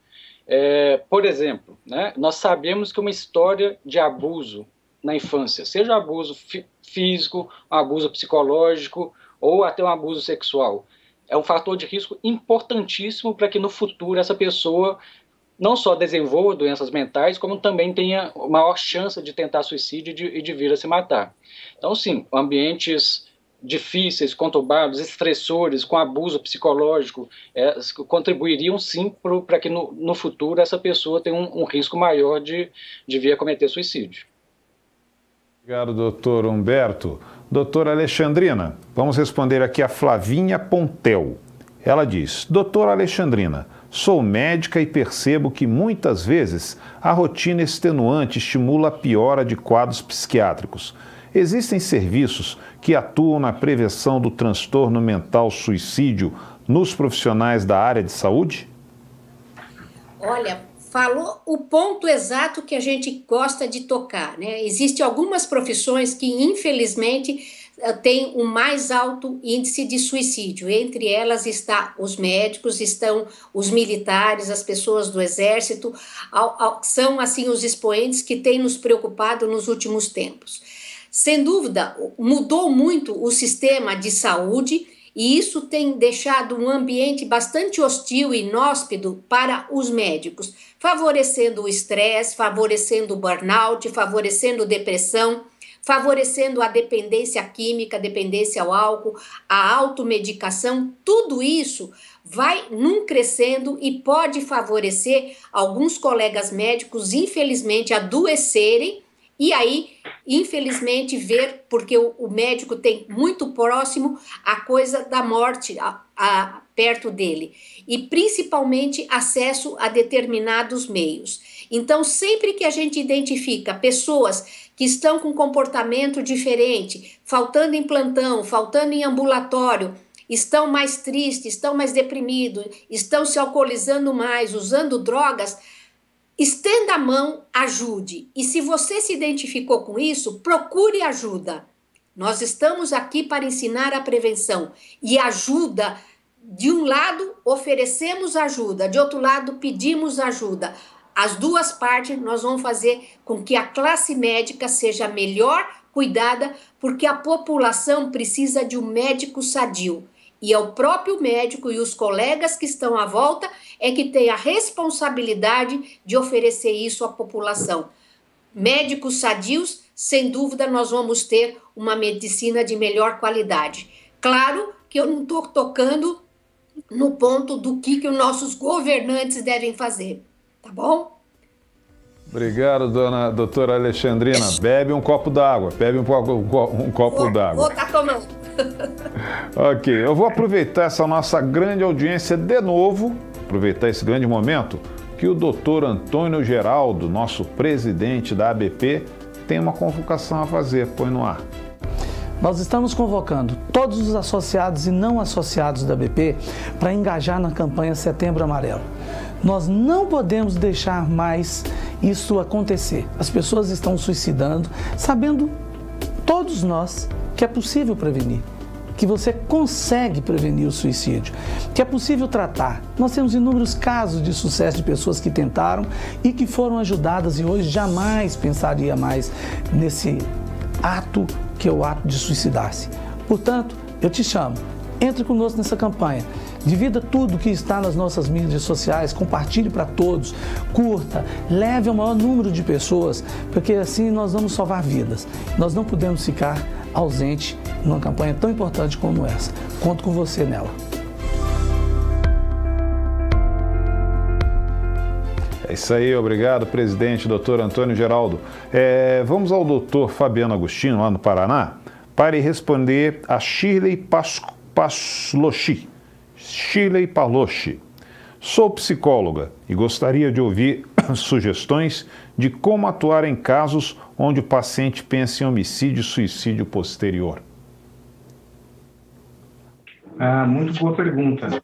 Por exemplo, né, nós sabemos que uma história de abuso na infância, seja abuso físico, abuso psicológico ou até um abuso sexual, é um fator de risco importantíssimo para que no futuro essa pessoa não só desenvolva doenças mentais, como também tenha maior chance de tentar suicídio e de vir a se matar. Então, sim, ambientes difíceis, conturbados, estressores, com abuso psicológico, contribuiriam sim para que no futuro essa pessoa tenha um risco maior de vir a cometer suicídio. Obrigado, doutor Humberto. Doutora Alexandrina, vamos responder aqui a Flavinha Pontel. Ela diz, doutora Alexandrina, sou médica e percebo que muitas vezes a rotina extenuante estimula a piora de quadros psiquiátricos. Existem serviços que atuam na prevenção do transtorno mental suicídio nos profissionais da área de saúde? Olha, falou o ponto exato que a gente gosta de tocar, né? Existem algumas profissões que, infelizmente, têm um mais alto índice de suicídio. Entre elas está os médicos, estão os militares, as pessoas do exército, são assim os expoentes que têm nos preocupado nos últimos tempos. Sem dúvida, mudou muito o sistema de saúde e isso tem deixado um ambiente bastante hostil e inóspito para os médicos, favorecendo o estresse, favorecendo o burnout, favorecendo depressão, favorecendo a dependência química, a dependência ao álcool, a automedicação. Tudo isso vai crescendo e pode favorecer alguns colegas médicos, infelizmente, adoecerem. E aí, infelizmente, ver, porque o médico tem muito próximo a coisa da morte perto dele. E principalmente acesso a determinados meios. Então, sempre que a gente identifica pessoas que estão com comportamento diferente, faltando em plantão, faltando em ambulatório, estão mais tristes, estão mais deprimidos, estão se alcoolizando mais, usando drogas, estenda a mão, ajude. E se você se identificou com isso, procure ajuda. Nós estamos aqui para ensinar a prevenção e ajuda. De um lado, oferecemos ajuda, de outro lado, pedimos ajuda. As duas partes nós vamos fazer com que a classe médica seja melhor cuidada, porque a população precisa de um médico sadio. E é o próprio médico e os colegas que estão à volta é que tem a responsabilidade de oferecer isso à população. Médicos sadios, sem dúvida, nós vamos ter uma medicina de melhor qualidade. Claro que eu não estou tocando no ponto do que os nossos governantes devem fazer, tá bom? Obrigado, doutora Alexandrina. Bebe um copo d'água, copo d'água. Vou estar tomando. Ok, eu vou aproveitar essa nossa grande audiência de novo, aproveitar esse grande momento, que o doutor Antônio Geraldo, nosso presidente da ABP, tem uma convocação a fazer. Põe no ar. Nós estamos convocando todos os associados e não associados da ABP para engajar na campanha Setembro Amarelo. Nós não podemos deixar mais isso acontecer. As pessoas estão suicidando, sabendo, todos nós, que é possível prevenir, que você consegue prevenir o suicídio, que é possível tratar. Nós temos inúmeros casos de sucesso de pessoas que tentaram e que foram ajudadas e hoje jamais pensaria mais nesse ato que é o ato de suicidar-se. Portanto, eu te chamo, entre conosco nessa campanha, divida tudo que está nas nossas mídias sociais, compartilhe para todos, curta, leve ao maior número de pessoas, porque assim nós vamos salvar vidas. Nós não podemos ficar ausente numa campanha tão importante como essa. Conto com você nela. É isso aí, obrigado, presidente, doutor Antônio Geraldo. Vamos ao doutor Fabiano Agostinho, lá no Paraná, para responder a Shirley Paslochi. Shirley Paslochi. Sou psicóloga e gostaria de ouvir sugestões de como atuar em casos onde o paciente pensa em homicídio e suicídio posterior. Muito boa pergunta.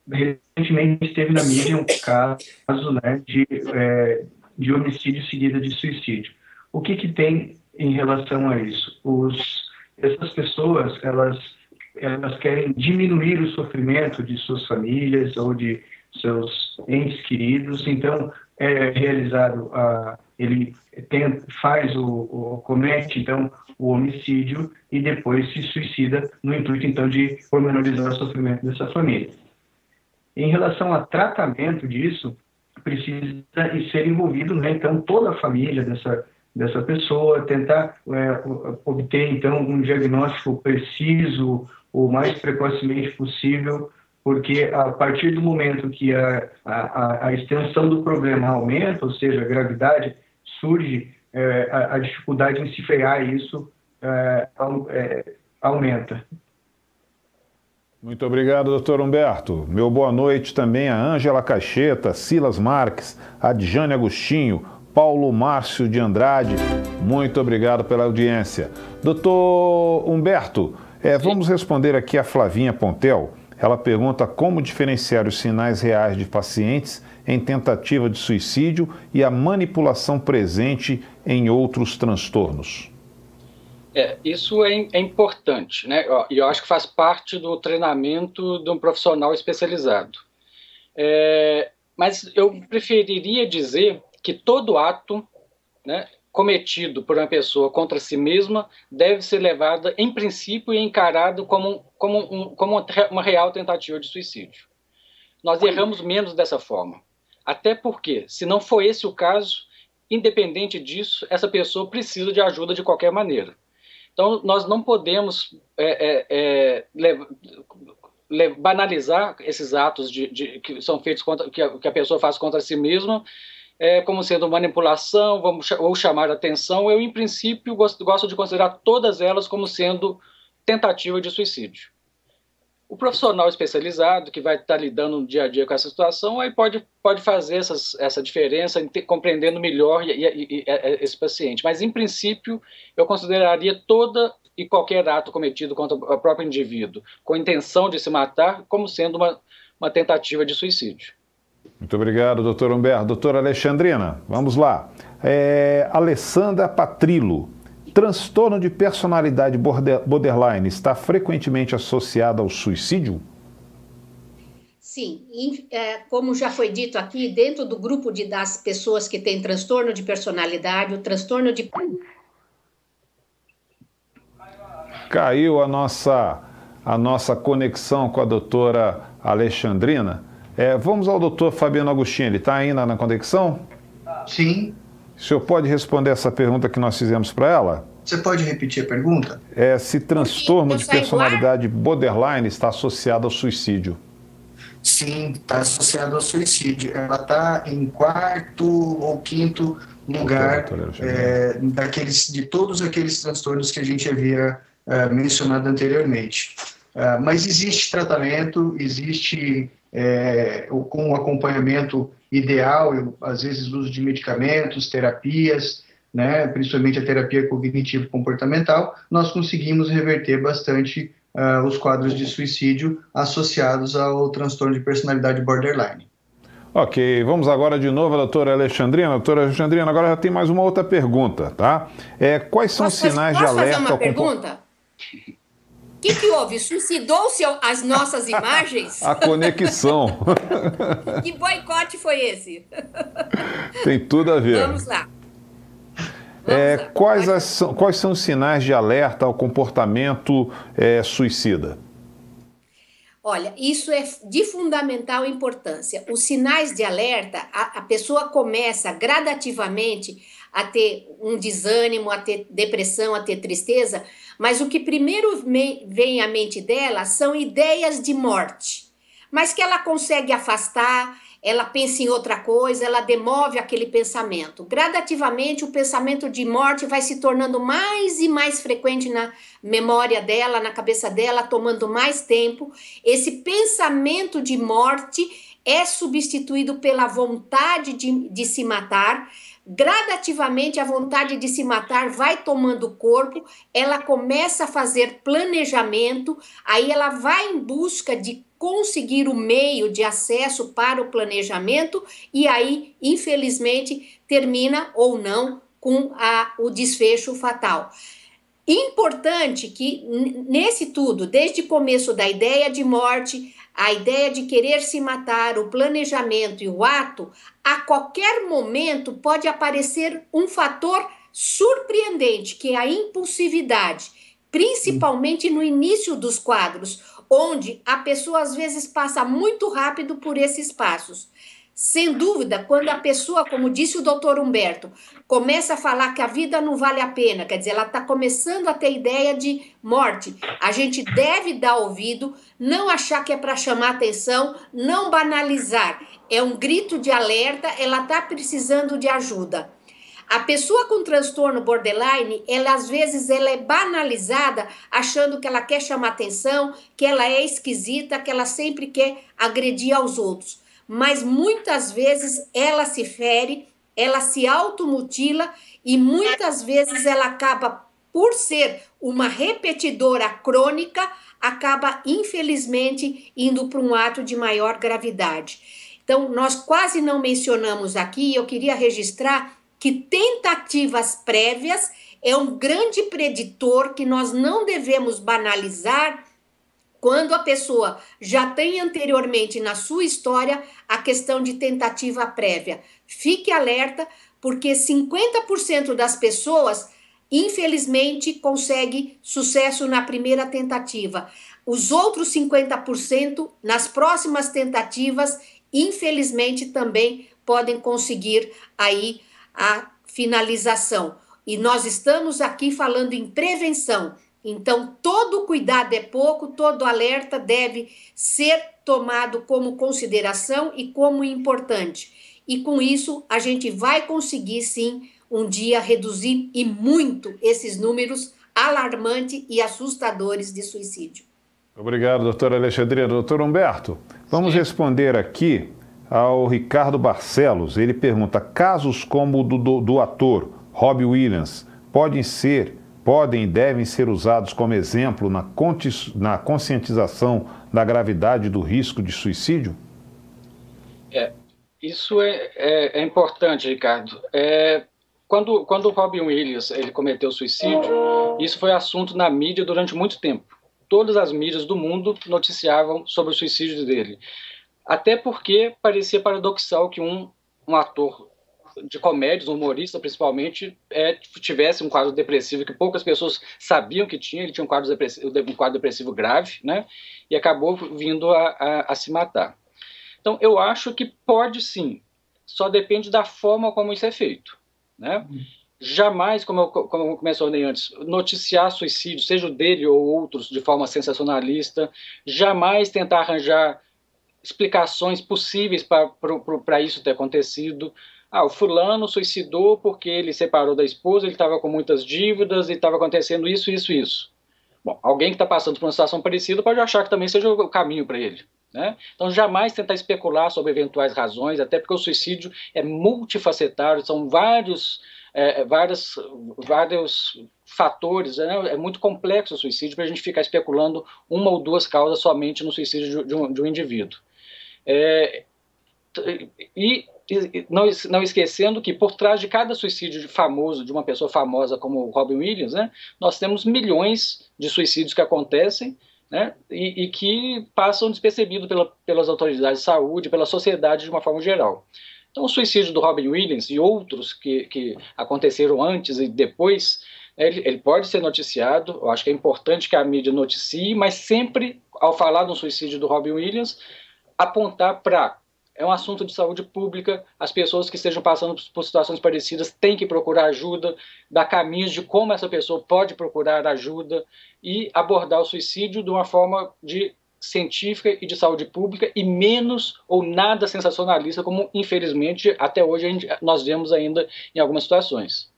Recentemente esteve na mídia um caso, né, de homicídio seguido de suicídio. O que tem em relação a isso? Essas pessoas, elas querem diminuir o sofrimento de suas famílias ou de seus entes queridos, então é realizado, ele comete então o homicídio e depois se suicida no intuito então de pormenorizar o sofrimento dessa família. Em relação a tratamento disso, precisa ser envolvido, né, então toda a família dessa pessoa, tentar obter então um diagnóstico preciso o mais precocemente possível, porque a partir do momento que a extensão do problema aumenta, ou seja, a gravidade, surge a dificuldade em se frear isso aumenta. Muito obrigado, doutor Humberto. Meu boa noite também a Ângela Cacheta, Silas Marques, a Adjane Agostinho, Paulo Márcio de Andrade. Muito obrigado pela audiência. Doutor Humberto, vamos responder aqui a Flavinha Pontel. Ela pergunta como diferenciar os sinais reais de pacientes em tentativa de suicídio e a manipulação presente em outros transtornos. Isso é importante, né? E eu acho que faz parte do treinamento de um profissional especializado. Mas eu preferiria dizer que todo ato, né, cometido por uma pessoa contra si mesma deve ser levado, em princípio, e encarado como uma real tentativa de suicídio. Nós erramos menos dessa forma. Até porque, se não for esse o caso, independente disso, essa pessoa precisa de ajuda de qualquer maneira. Então, nós não podemos banalizar esses atos que são feitos que a pessoa faz contra si mesma, como sendo manipulação, ou chamar atenção. Eu, em princípio, gosto de considerar todas elas como sendo tentativa de suicídio. o profissional especializado que vai estar lidando no dia a dia com essa situação aí pode fazer essa diferença, compreendendo melhor esse paciente. Mas, em princípio, eu consideraria toda e qualquer ato cometido contra o próprio indivíduo com intenção de se matar como sendo uma tentativa de suicídio. Muito obrigado, doutor Humberto. Doutora Alexandrina, vamos lá. Alessandra Patrilo. Transtorno de personalidade borderline está frequentemente associado ao suicídio? Sim, como já foi dito aqui, dentro do grupo das pessoas que têm transtorno de personalidade, o transtorno de... Caiu a nossa conexão com a doutora Alexandrina. Vamos ao doutor Fabiano Agostinho, ele está ainda na conexão? Sim. O senhor pode responder essa pergunta que nós fizemos para ela? Você pode repetir a pergunta? Se transtorno de personalidade borderline está associado ao suicídio. Sim, está associado ao suicídio. Ela está em 4º ou 5º lugar de todos aqueles transtornos que a gente havia mencionado anteriormente. Mas existe tratamento, existe com um acompanhamento ideal, às vezes uso de medicamentos, terapias, né, principalmente a terapia cognitivo-comportamental, nós conseguimos reverter bastante os quadros de suicídio associados ao transtorno de personalidade borderline. Ok, vamos agora de novo a doutora Alexandrina. Doutora Alexandrina, agora já tem mais uma outra pergunta, tá? Quais são os sinais de alerta? Posso fazer uma pergunta? O que houve? Suicidou-se as nossas imagens? A conexão. Que boicote foi esse? Tem tudo a ver. Vamos lá. Quais são os sinais de alerta ao comportamento suicida? Olha, isso é de fundamental importância. Os sinais de alerta, a pessoa começa gradativamente a ter um desânimo, a ter depressão, a ter tristeza, mas o que primeiro vem à mente dela são ideias de morte, mas que ela consegue afastar, ela pensa em outra coisa, ela demove aquele pensamento. Gradativamente, o pensamento de morte vai se tornando mais e mais frequente na memória dela, na cabeça dela, tomando mais tempo. Esse pensamento de morte é substituído pela vontade de se matar. Gradativamente, a vontade de se matar vai tomando corpo, ela começa a fazer planejamento, aí ela vai em busca de conseguir o meio de acesso para o planejamento e aí, infelizmente, termina ou não com o desfecho fatal. Importante que nesse tudo, desde o começo da ideia de morte, a ideia de querer se matar, o planejamento e o ato, a qualquer momento pode aparecer um fator surpreendente, que é a impulsividade, principalmente no início dos quadros, onde a pessoa às vezes passa muito rápido por esses passos. Sem dúvida, quando a pessoa, como disse o doutor Humberto, começa a falar que a vida não vale a pena, quer dizer, ela está começando a ter ideia de morte, a gente deve dar ouvido, não achar que é para chamar atenção, não banalizar. É um grito de alerta, ela está precisando de ajuda. A pessoa com transtorno borderline, às vezes ela é banalizada, achando que ela quer chamar atenção, que ela é esquisita, que ela sempre quer agredir aos outros. Mas muitas vezes ela se fere, ela se automutila e muitas vezes ela acaba, por ser uma repetidora crônica, acaba infelizmente indo para um ato de maior gravidade. Então, nós quase não mencionamos aqui, eu queria registrar que tentativas prévias é um grande preditor que nós não devemos banalizar quando a pessoa já tem anteriormente na sua história a questão de tentativa prévia. Fique alerta, porque 50% das pessoas, infelizmente, consegue sucesso na primeira tentativa. Os outros 50%, nas próximas tentativas, infelizmente, também podem conseguir aí a finalização. E nós estamos aqui falando em prevenção. Então, todo cuidado é pouco, todo alerta deve ser tomado como consideração e como importante. E com isso, a gente vai conseguir, sim, um dia reduzir e muito esses números alarmantes e assustadores de suicídio. Obrigado, doutora Alexandrina. Doutor Humberto, vamos responder aqui ao Ricardo Barcelos. Ele pergunta, casos como o do ator Robbie Williams podem e devem ser usados como exemplo na conscientização da gravidade do risco de suicídio? Isso é importante, Ricardo. Quando o Robbie Williams ele cometeu suicídio, isso foi assunto na mídia durante muito tempo. Todas as mídias do mundo noticiavam sobre o suicídio dele. Até porque parecia paradoxal que um ator de comédias, um humorista principalmente, tivesse um quadro depressivo que poucas pessoas sabiam que tinha. Ele tinha um quadro depressivo grave, né? E acabou vindo a se matar. Então, eu acho que pode sim, só depende da forma como isso é feito, né? Jamais, como eu mencionei antes, noticiar suicídio, seja o dele ou outros, de forma sensacionalista, jamais tentar arranjar explicações possíveis para isso ter acontecido. O fulano suicidou porque ele separou da esposa, ele estava com muitas dívidas e estava acontecendo isso, isso, isso. Bom, alguém que está passando por uma situação parecida pode achar que também seja o caminho para ele, né? Então, jamais tentar especular sobre eventuais razões, até porque o suicídio é multifacetado, são vários fatores, né? É muito complexo o suicídio para a gente ficar especulando uma ou duas causas somente no suicídio de um indivíduo. E não esquecendo que por trás de cada suicídio famoso, de uma pessoa famosa como o Robbie Williams, né, nós temos milhões de suicídios que acontecem, né, e que passam despercebidos pelas autoridades de saúde, pela sociedade de uma forma geral. Então, o suicídio do Robbie Williams e outros que aconteceram antes e depois, ele pode ser noticiado. Eu acho que é importante que a mídia noticie, mas sempre, ao falar do suicídio do Robbie Williams, apontar para... É um assunto de saúde pública, as pessoas que estejam passando por situações parecidas têm que procurar ajuda, dar caminhos de como essa pessoa pode procurar ajuda e abordar o suicídio de uma forma científica e de saúde pública e menos ou nada sensacionalista, como infelizmente até hoje nós vemos ainda em algumas situações.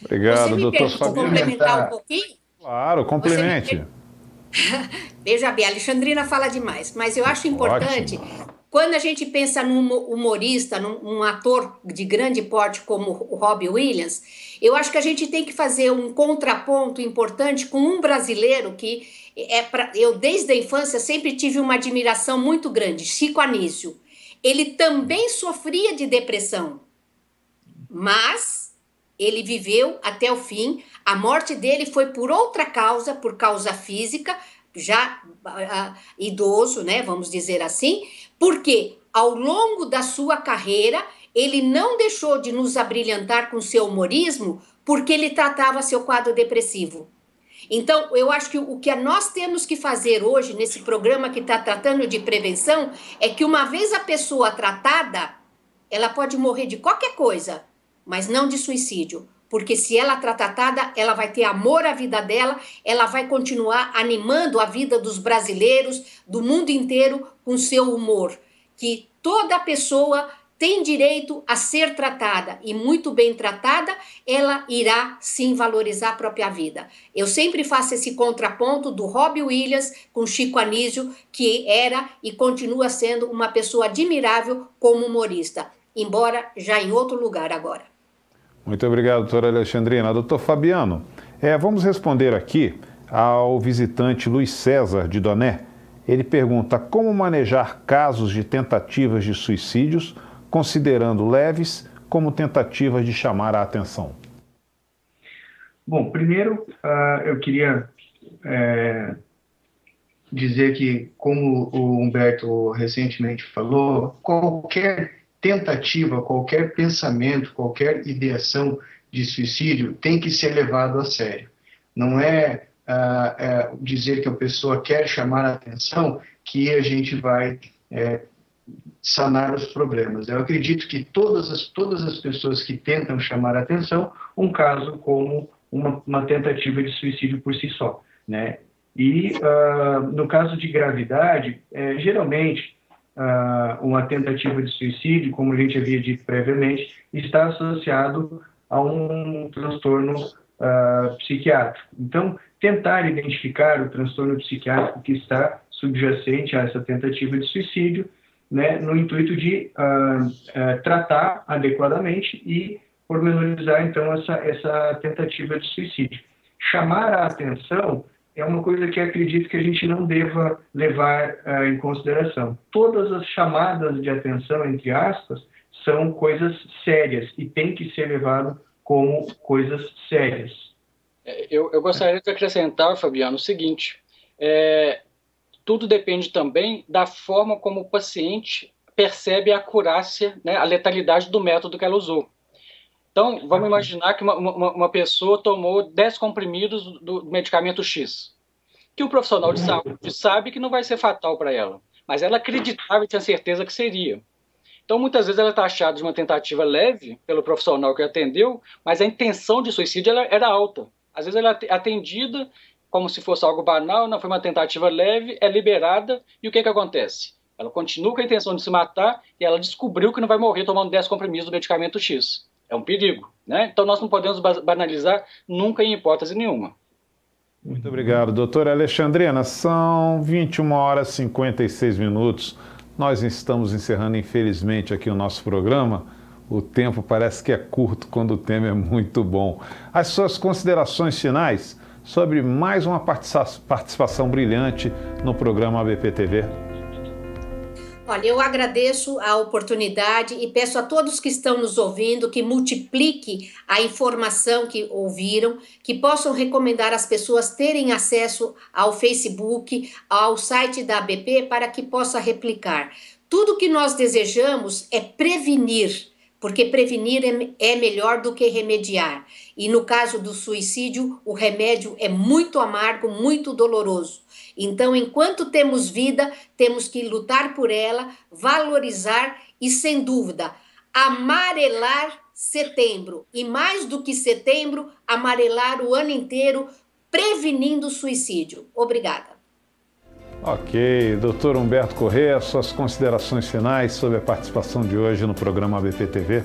Obrigado, doutor Fabiano. Complementar um pouquinho? Claro, complemente. Veja bem, a Alexandrina fala demais, mas eu acho importante, quando a gente pensa num humorista, num ator de grande porte como o Robbie Williams, eu acho que a gente tem que fazer um contraponto importante com um brasileiro que eu desde a infância sempre tive uma admiração muito grande, Chico Anísio. Ele também sofria de depressão, mas ele viveu até o fim. A morte dele foi por outra causa, por causa física, já idoso, né, vamos dizer assim, porque ao longo da sua carreira ele não deixou de nos abrilhantar com seu humorismo, porque ele tratava seu quadro depressivo. Então, eu acho que o que nós temos que fazer hoje, nesse programa que está tratando de prevenção, é que uma vez a pessoa tratada, ela pode morrer de qualquer coisa, mas não de suicídio. Porque se ela está tratada, ela vai ter amor à vida dela, ela vai continuar animando a vida dos brasileiros, do mundo inteiro, com seu humor. Que toda pessoa tem direito a ser tratada, e muito bem tratada, ela irá sim valorizar a própria vida. Eu sempre faço esse contraponto do Robbie Williams com Chico Anísio, que era e continua sendo uma pessoa admirável como humorista, embora já em outro lugar agora. Muito obrigado, doutora Alexandrina. Doutor Fabiano, vamos responder aqui ao visitante Luiz César de Doné. Ele pergunta como manejar casos de tentativas de suicídios, considerando leves como tentativas de chamar a atenção. Bom, primeiro eu queria dizer que, como o Humberto recentemente falou, qualquer tentativa, qualquer pensamento, qualquer ideação de suicídio tem que ser levado a sério. Não é dizer que a pessoa quer chamar a atenção que a gente vai sanar os problemas. Eu acredito que todas as pessoas que tentam chamar a atenção, um caso como uma tentativa de suicídio por si só, né? E no caso de gravidade, geralmente uma tentativa de suicídio, como a gente havia dito previamente, está associado a um transtorno psiquiátrico. Então, tentar identificar o transtorno psiquiátrico que está subjacente a essa tentativa de suicídio, né, no intuito de tratar adequadamente e pormenorizar, então, essa tentativa de suicídio. Chamar a atenção é uma coisa que acredito que a gente não deva levar em consideração. Todas as chamadas de atenção, entre aspas, são coisas sérias e tem que ser levado como coisas sérias. Eu gostaria de acrescentar, Fabiano, o seguinte: tudo depende também da forma como o paciente percebe a acurácia, né, a letalidade do método que ela usou. Então, vamos imaginar que uma pessoa tomou 10 comprimidos do medicamento X, que o profissional de saúde sabe que não vai ser fatal para ela, mas ela acreditava e tinha certeza que seria. Então, muitas vezes ela está achada de uma tentativa leve pelo profissional que atendeu, mas a intenção de suicídio era alta. Às vezes ela é atendida como se fosse algo banal, não foi uma tentativa leve, é liberada, e o que acontece? Ela continua com a intenção de se matar e ela descobriu que não vai morrer tomando 10 comprimidos do medicamento X. É um perigo, né? Então nós não podemos banalizar nunca em hipótese nenhuma. Muito obrigado, doutora Alexandrina. São 21 horas e 56 minutos. Nós estamos encerrando, infelizmente, aqui o nosso programa. O tempo parece que é curto quando o tema é muito bom. As suas considerações finais sobre mais uma participação brilhante no programa ABP TV. Olha, eu agradeço a oportunidade e peço a todos que estão nos ouvindo que multiplique a informação que ouviram, que possam recomendar às pessoas terem acesso ao Facebook, ao site da ABP, para que possa replicar. Tudo que nós desejamos é prevenir, porque prevenir é melhor do que remediar. E no caso do suicídio, o remédio é muito amargo, muito doloroso. Então, enquanto temos vida, temos que lutar por ela, valorizar e, sem dúvida, amarelar setembro. E mais do que setembro, amarelar o ano inteiro, prevenindo o suicídio. Obrigada. Ok, doutor Humberto Corrêa, suas considerações finais sobre a participação de hoje no programa ABP TV.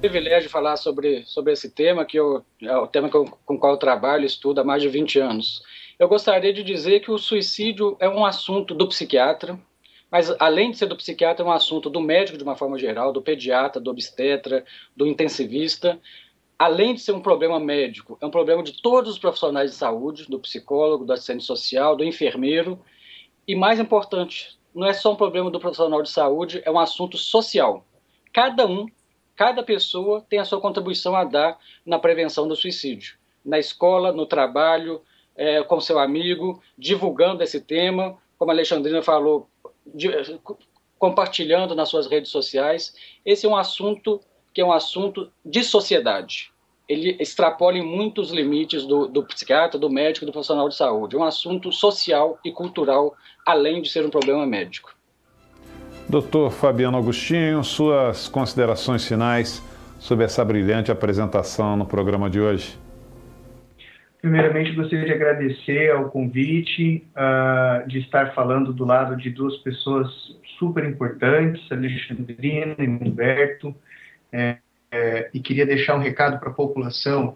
Privilégio de falar sobre esse tema, que é o tema com o qual eu trabalho e estudo há mais de 20 anos. Eu gostaria de dizer que o suicídio é um assunto do psiquiatra, mas além de ser do psiquiatra, é um assunto do médico de uma forma geral, do pediatra, do obstetra, do intensivista. Além de ser um problema médico, é um problema de todos os profissionais de saúde, do psicólogo, do assistente social, do enfermeiro. E mais importante, não é só um problema do profissional de saúde, é um assunto social. Cada pessoa tem a sua contribuição a dar na prevenção do suicídio. Na escola, no trabalho, com seu amigo, divulgando esse tema, como a Alexandrina falou, compartilhando nas suas redes sociais. Esse é um assunto que é um assunto de sociedade. Ele extrapola em muitos limites do psiquiatra, do médico, do profissional de saúde. É um assunto social e cultural, além de ser um problema médico. Doutor Fabiano Agostinho, suas considerações finais sobre essa brilhante apresentação no programa de hoje. Primeiramente, gostaria de agradecer ao convite de estar falando do lado de duas pessoas super importantes, Alexandrina e Humberto, e queria deixar um recado para a população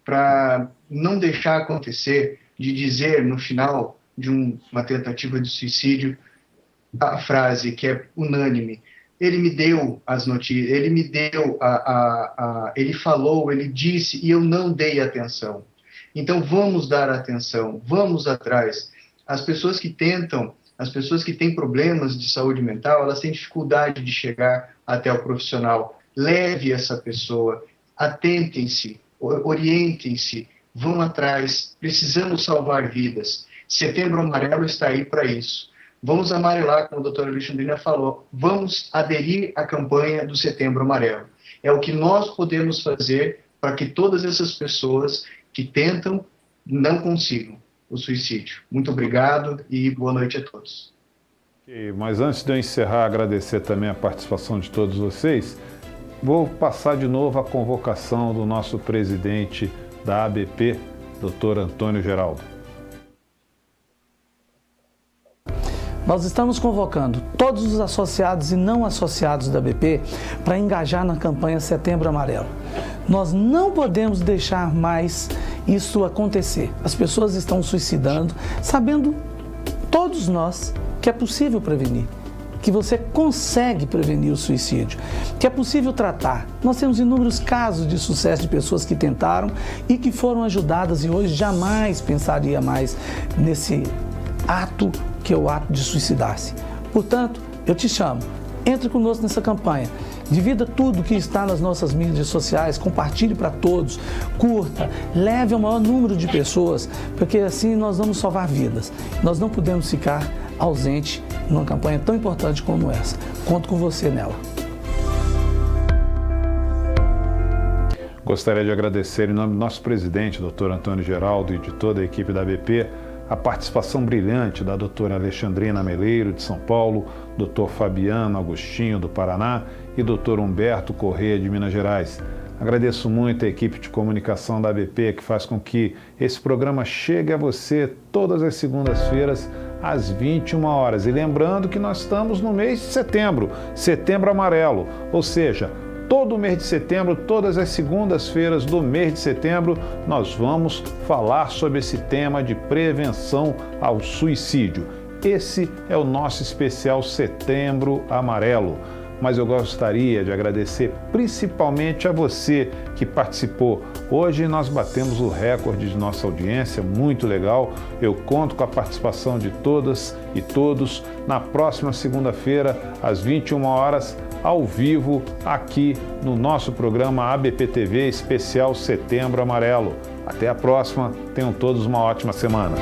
para não deixar acontecer de dizer no final de uma tentativa de suicídio a frase que é unânime: ele me deu as notícias, ele me deu ele falou, ele disse e eu não dei atenção. Então vamos dar atenção, vamos atrás. As pessoas que tentam, as pessoas que têm problemas de saúde mental, elas têm dificuldade de chegar até o profissional. Leve essa pessoa, atentem-se, orientem-se, vão atrás, precisamos salvar vidas. Setembro Amarelo está aí para isso. Vamos amarelar, como a doutora Alexandrina falou, vamos aderir à campanha do Setembro Amarelo. É o que nós podemos fazer para que todas essas pessoas que tentam não consigam o suicídio. Muito obrigado e boa noite a todos. Mas antes de eu encerrar, agradecer também a participação de todos vocês, vou passar de novo a convocação do nosso presidente da ABP, Dr. Antônio Geraldo. Nós estamos convocando todos os associados e não associados da BP para engajar na campanha Setembro Amarelo. Nós não podemos deixar mais isso acontecer. As pessoas estão suicidando, sabendo, todos nós, que é possível prevenir, que você consegue prevenir o suicídio, que é possível tratar. Nós temos inúmeros casos de sucesso de pessoas que tentaram e que foram ajudadas e hoje jamais pensaria mais nesse ato que é o ato de suicidar-se. Portanto, eu te chamo, entre conosco nessa campanha, divida tudo que está nas nossas mídias sociais, compartilhe para todos, curta, leve ao maior número de pessoas, porque assim nós vamos salvar vidas. Nós não podemos ficar ausente numa campanha tão importante como essa. Conto com você nela. Gostaria de agradecer em nome do nosso presidente, Dr. Antônio Geraldo, e de toda a equipe da BP, a participação brilhante da doutora Alexandrina Meleiro, de São Paulo, Dr. Fabiano Agostinho, do Paraná, e Dr. Humberto Corrêa, de Minas Gerais. Agradeço muito a equipe de comunicação da ABP, que faz com que esse programa chegue a você todas as segundas-feiras, às 21 horas. E lembrando que nós estamos no mês de setembro, Setembro Amarelo, ou seja, todo o mês de setembro, todas as segundas-feiras do mês de setembro, nós vamos falar sobre esse tema de prevenção ao suicídio. Esse é o nosso especial Setembro Amarelo. Mas eu gostaria de agradecer principalmente a você que participou. Hoje nós batemos o recorde de nossa audiência, muito legal. Eu conto com a participação de todas e todos na próxima segunda-feira, às 21 horas, ao vivo, aqui no nosso programa ABP TV Especial Setembro Amarelo. Até a próxima, tenham todos uma ótima semana.